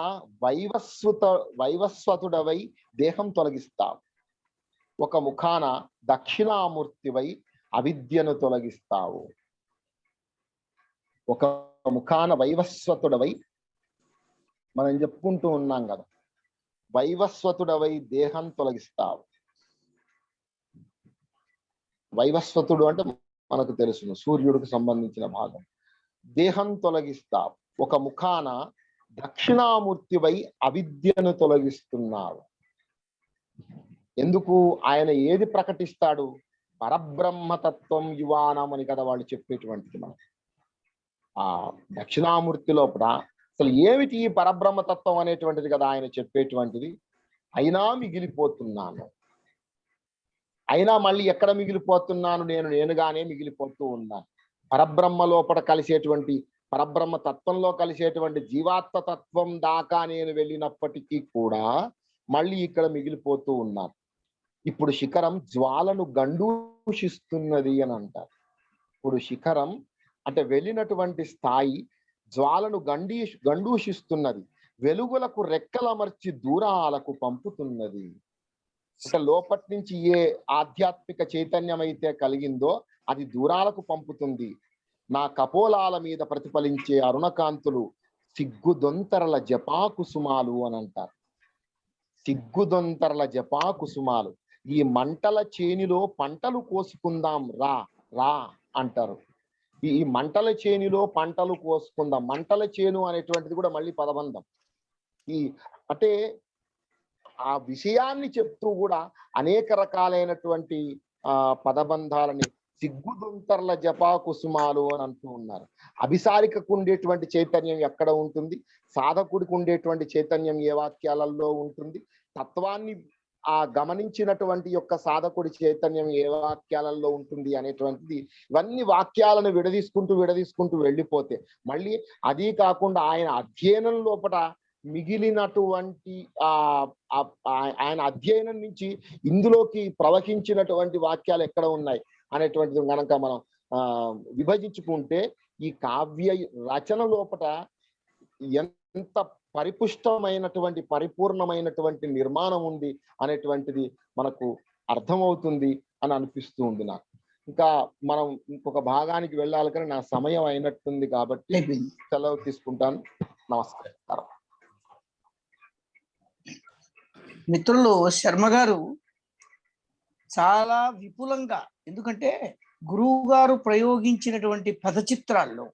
వైవస్వతుడవై దేహం తొలగిస్తావు, ఒక ముఖాన దక్షిణామూర్తివై అవిద్యను తొలగిస్తావు. ఒక ముఖాన వైవస్వతుడవై, మనం చెప్పుకుంటూ ఉన్నాం కదా, వైవస్వతుడవై దేహం తొలగిస్తావు. వైవస్వతుడు అంటే మనకు తెలుసును, సూర్యుడికి సంబంధించిన భాగం. దేహం తొలగిస్తావు. ఒక ముఖాన దక్షిణామూర్తివై అవిద్యను తొలగిస్తున్నావు. ఎందుకు? ఆయన ఏది ప్రకటిస్తాడు? పరబ్రహ్మతత్వం యువానం అని కదా వాళ్ళు చెప్పేటువంటిది. మనం ఆ దక్షిణామూర్తి లోపల అసలు ఏమిటి ఈ పరబ్రహ్మతత్వం అనేటువంటిది కదా ఆయన చెప్పేటువంటిది. అయినా మిగిలిపోతున్నాను, అయినా మళ్ళీ ఎక్కడ మిగిలిపోతున్నాను? నేనుగానే మిగిలిపోతూ ఉన్నాను. పరబ్రహ్మ లోపల కలిసేటువంటి, పరబ్రహ్మ తత్వంలో కలిసేటువంటి జీవాత్మ తత్వం దాకా నేను వెళ్ళినప్పటికీ కూడా మళ్ళీ ఇక్కడ మిగిలిపోతూ ఉన్నాను. ఇప్పుడు శిఖరం జ్వాలను గండూషిస్తున్నది అని అంటారు. ఇప్పుడు శిఖరం అంటే వెళ్ళినటువంటి స్థాయి జ్వాలను గండూషిస్తున్నది, వెలుగులకు రెక్కలమర్చి దూరాలకు పంపుతున్నది. అంటే లోపటి నుంచి ఏ ఆధ్యాత్మిక చైతన్యం అయితే కలిగిందో అది దూరాలకు పంపుతుంది. నా కపోలాల మీద ప్రతిఫలించే అరుణకాంతులు సిగ్గుదొంతరల జపా కుసుమాలు అని అంటారు. సిగ్గుదొంతరల జపా కుసుమాలు. ఈ మంటల చేనిలో పంటలు కోసుకుందాం రా రా అంటారు. ఈ మంటల చేనిలో పంటలు కోసుకుందాం. మంటల చేను అనేటువంటిది కూడా మళ్ళీ పదబంధం. అంటే ఆ విషయాన్ని చెప్తూ కూడా అనేక రకాలైనటువంటి పదబంధాలని సిగ్గుదుంతర్ల జపా కుసుమాలు అని అంటూ ఉన్నారు. అభిసారికకు ఉండేటువంటి చైతన్యం ఎక్కడ ఉంటుంది, సాధకుడికి ఉండేటువంటి చైతన్యం ఏ వాక్యాలలో ఉంటుంది, తత్వాన్ని గమనించినటువంటి యొక్క సాధకుడి చైతన్యం ఏ వాక్యాలలో ఉంటుంది అనేటువంటిది, ఇవన్నీ వాక్యాలను విడదీసుకుంటూ వెళ్ళిపోతే మళ్ళీ అది కాకుండా ఆయన అధ్యయనం లోపల మిగిలినటువంటి ఆయన అధ్యయనం నుంచి ఇందులోకి ప్రవహించినటువంటి వాక్యాలు ఎక్కడ ఉన్నాయి అనేటువంటిది కనుక మనం విభజించుకుంటే ఈ కావ్య రచన లోపల ఎంత పరిపుష్టమైనటువంటి పరిపూర్ణమైనటువంటి నిర్మాణం ఉంది అనేటువంటిది మనకు అర్థమవుతుంది అని అనిపిస్తూ ఉంది నాకు. ఇంకా మనం ఇంకొక భాగానికి వెళ్ళాలి కానీ నా సమయం అయినట్టుంది కాబట్టి సెలవు తీసుకుంటాను. నమస్కారం. మిత్రులు, శర్మ గారు చాలా విపులంగా, ఎందుకంటే గురువు గారు ప్రయోగించినటువంటి పదచిత్రాల్లో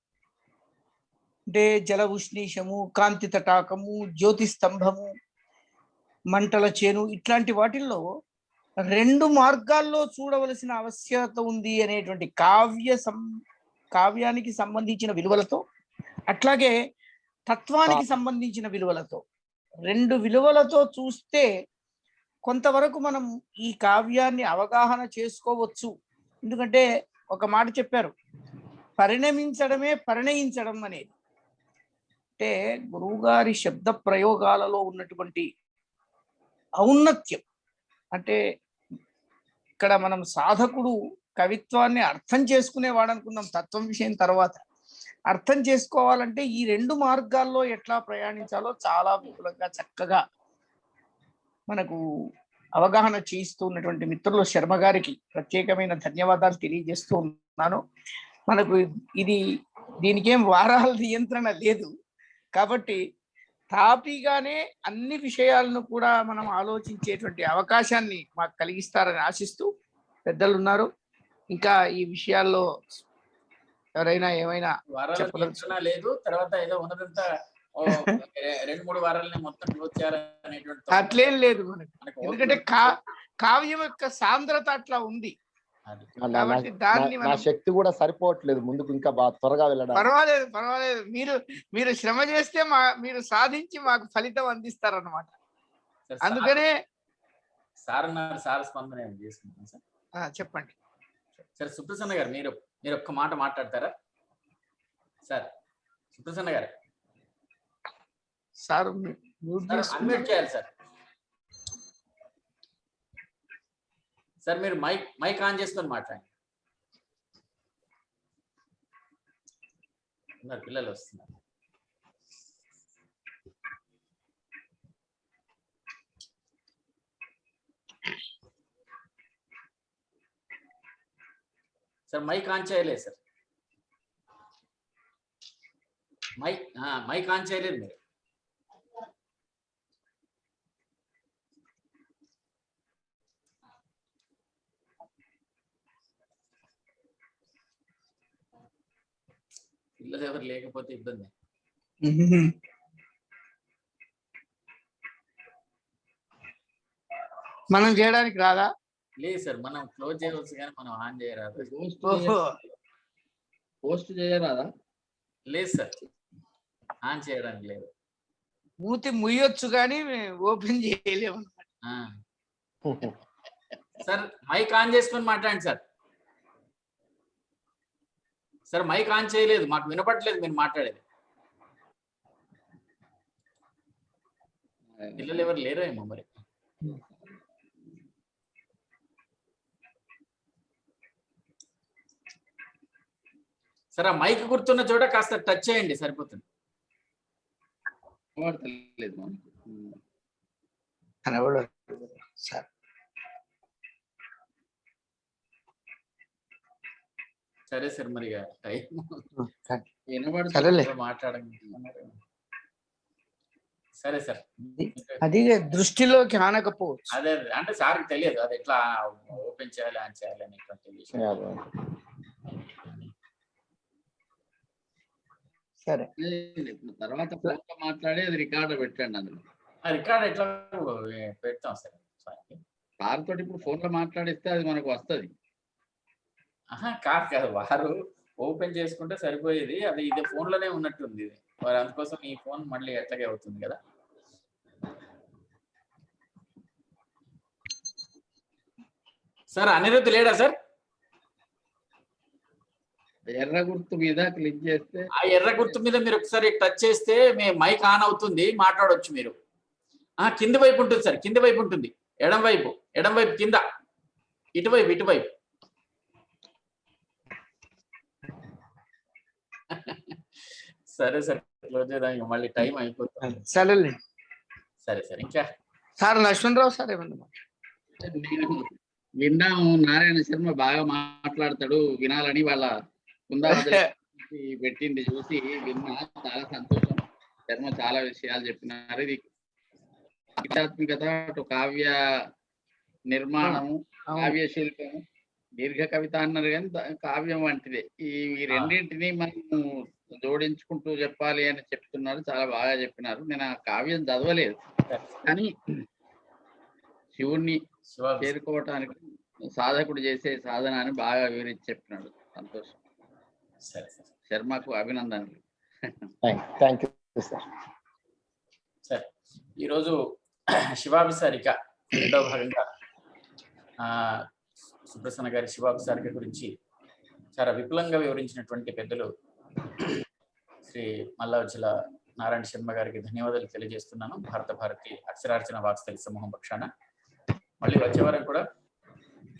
అంటే జల ఉష్ణీషము, కాంతి తటాకము, జ్యోతి స్తంభము, మంటల చేను, ఇట్లాంటి వాటిల్లో 2 మార్గాల్లో చూడవలసిన ఆవశ్యకత ఉంది అనేటువంటి కావ్యానికి సంబంధించిన విలువలతో, అట్లాగే తత్వానికి సంబంధించిన విలువలతో, 2 విలువలతో చూస్తే కొంతవరకు మనం ఈ కావ్యాన్ని అవగాహన చేసుకోవచ్చు. ఎందుకంటే ఒక మాట చెప్పారు, పరిణమించడమే పరిణయించడం అనేది. అంటే గురువుగారి శబ్ద ప్రయోగాలలో ఉన్నటువంటి ఔన్నత్యం, అంటే ఇక్కడ మనం సాధకుడు కవిత్వాన్ని అర్థం చేసుకునేవాడు అనుకున్నాం, తత్వం విషయం తర్వాత. అర్థం చేసుకోవాలంటే ఈ 2 మార్గాల్లో ఎట్లా ప్రయాణించాలో చాలా విపులంగా చక్కగా మనకు అవగాహన చేయిస్తూ ఉన్నటువంటి మిత్రులు శర్మ గారికి ప్రత్యేకమైన ధన్యవాదాలు తెలియజేస్తూ ఉన్నాను. మనకు దీనికేం వారాల నియంత్రణ లేదు కాబట్టి తాపీగానే అన్ని విషయాలను కూడా మనం ఆలోచించేటువంటి అవకాశాన్ని మాకు కలిగిస్తారని ఆశిస్తూ, పెద్దలు ఉన్నారు ఇంకా ఈ విషయాల్లో ఎవరైనా ఏమైనా చెప్పదలుచుకున్నా లేదు, తర్వాత ఏదో ఉన్నదంతా 2-3 వారాలని మొత్తం క్లోజ్ చేయాలనేటువంటి అట్లేం లేదు మనకు. ఎందుకంటే కావ్యం యొక్క సాంద్రత అట్లా ఉంది కాబట్టి దాన్ని నా శక్తి కూడా సరిపోవట్లేదు ముందుకు, ఇంకా బాగా త్వరగా వెళ్ళడం. పర్వాలేదు మీరు శ్రమ చేస్తే మీరు సాధించి మాకు ఫలితం అందిస్తారన్నమాట. అందుకనే సార్ స్పందన చేసుకుంటాం సార్. చెప్పండి సార్. సుప్రసన్న గారు మీరు ఒక్క మాట మాట్లాడతారా సార్? సుప్రసన్న గారు సార్ అన్మ్యూట్ చేయాలి సార్. సార్ మీరు మైక్ ఆన్ చేసుకొని మాట్లాడండి. పిల్లలు వస్తున్నారు. సార్ మైక్ ఆన్ చేయలేదు సార్. మైక్ ఆన్ చేయలేదు మీరు. పిల్లలు ఎవరు లేకపోతే ఇబ్బంది. మనం చేయడానికి రాదా? లేదు సార్, మనం క్లోజ్ చేయవచ్చు కానీ మనం ఆన్ చేయరాదు. పోస్ట్ చేయరాదా? లేదు సార్, ఆన్ చేయడానికి లేదు. మూతి ముయ్యొచ్చు కానీ ఓపెన్ చేయలేము. సార్ మైక్ ఆన్ చేసుకొని మాట్లాడండి సార్. సార్ మైక్ ఆన్ చేయలేదు, మాకు వినపడలేదు మీరు మాట్లాడేది. పిల్లలు ఎవరు లేరో ఏమో మరి. సార్ ఆ మైక్ గుర్తున్న చోట కాస్త టచ్ చేయండి సరిపోతుంది. సరే సార్, మరి మాట్లాడండి. సరే సార్, అది దృష్టిలోకి ఆనకపోవచ్చు. అదే అంటే సార్కి తెలియదు అది ఎట్లా ఓపెన్ చేయాలి ఆన్ చేయాలి అనేటువంటి విషయం. సరే, తర్వాత మాట్లాడి అది రికార్డు పెట్టండి. అందులో రికార్డ్ ఎట్లా పెడతాం సార్. సార్ తోటి ఇప్పుడు ఫోన్ లో మాట్లాడిస్తే అది మనకు వస్తుంది. కాదు కాదు, వారు ఓపెన్ చేసుకుంటే సరిపోయేది, అది ఇది ఫోన్ లోనే ఉన్నట్టుంది ఇది, వారు అందుకోసం ఈ ఫోన్ మళ్ళీ ఎట్లాగే అవుతుంది కదా. సార్ అనిరుద్ధ్ లేడా సార్? ఎర్ర గుర్తు మీద క్లిక్ చేస్తే ఆ ఎర్ర గుర్తు మీద మీరు ఒకసారి టచ్ చేస్తే మీ మైక్ ఆన్ అవుతుంది, మాట్లాడవచ్చు మీరు. కింది వైపు ఉంటుంది సార్, కింది వైపు ఉంటుంది, ఎడం వైపు కింద, ఇటువైపు. సరే సార్, క్లోజ్ చేద్దాం, మళ్ళీ టైం అయిపోతుంది. సరేలే. సరే సార్, ఇంకా సార్ లక్ష్మణరావు సార్ ఏమన్నా నేను విన్నాము, నారాయణ శర్మ బాగా మాట్లాడతాడు, వినాలని వాళ్ళ పెట్టింది చూసి విన్నా, చాలా సంతోషం. శర్మ చాలా విషయాలు చెప్పినారు. ఇది ఆధ్యాత్మికత, అటు కావ్య నిర్మాణము, కావ్య శిల్పము, దీర్ఘ కవిత అన్నారు కానీ కావ్యం వంటిదే. ఈ రెండింటిని మనం జోడించుకుంటూ చెప్పాలి అని చెప్తున్నారు, చాలా బాగా చెప్పినారు. నేను ఆ కావ్యం చదవలేదు కానీ శివుణ్ణి చేరుకోవటానికి సాధకుడు చేసే సాధన అని బాగా వివరించి చెప్పినాడు. సంతోషం. శర్మకు అభినందనలు. Thank you sir. సార్ ఈరోజు శివాభిసారిక రెండవ భాగంగా సుప్రసన్న గారి శివాభిసారిక గురించి చాలా విపులంగా వివరించినటువంటి పెద్దలు శ్రీ మల్లావచ్చుల నారాయణ శర్మ గారికి ధన్యవాదాలు తెలియజేస్తున్నాను. భారత భారతి అక్షరార్చన వాత్సల్య సమూహం పక్షాన. మళ్ళీ వచ్చే వారం కూడా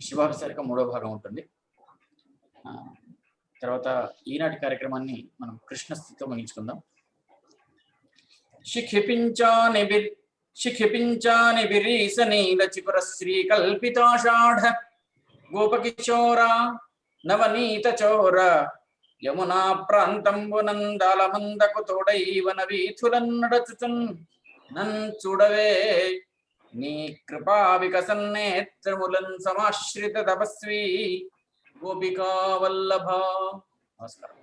శివాభిసారిక మూడో భాగం ఉంటుంది. తర్వాత ఈనాటి కార్యక్రమాన్ని మనం కృష్ణ స్థితితో ముగించుకుందాం. శిఖిపించాని బిరీసనీల చిపుర శ్రీ కల్పితాషాఢ గోపకిశోర నవనీత చోర యమునా ప్రాంతంబునందాల మందకు తోడైవన వీథులన్నడచుచున్ నన్ చూడవే నీ కృపా వికసన్నేత్రములన్ సమాశ్రిత తపస్వి గోపికా వల్లభ. నమస్కారం.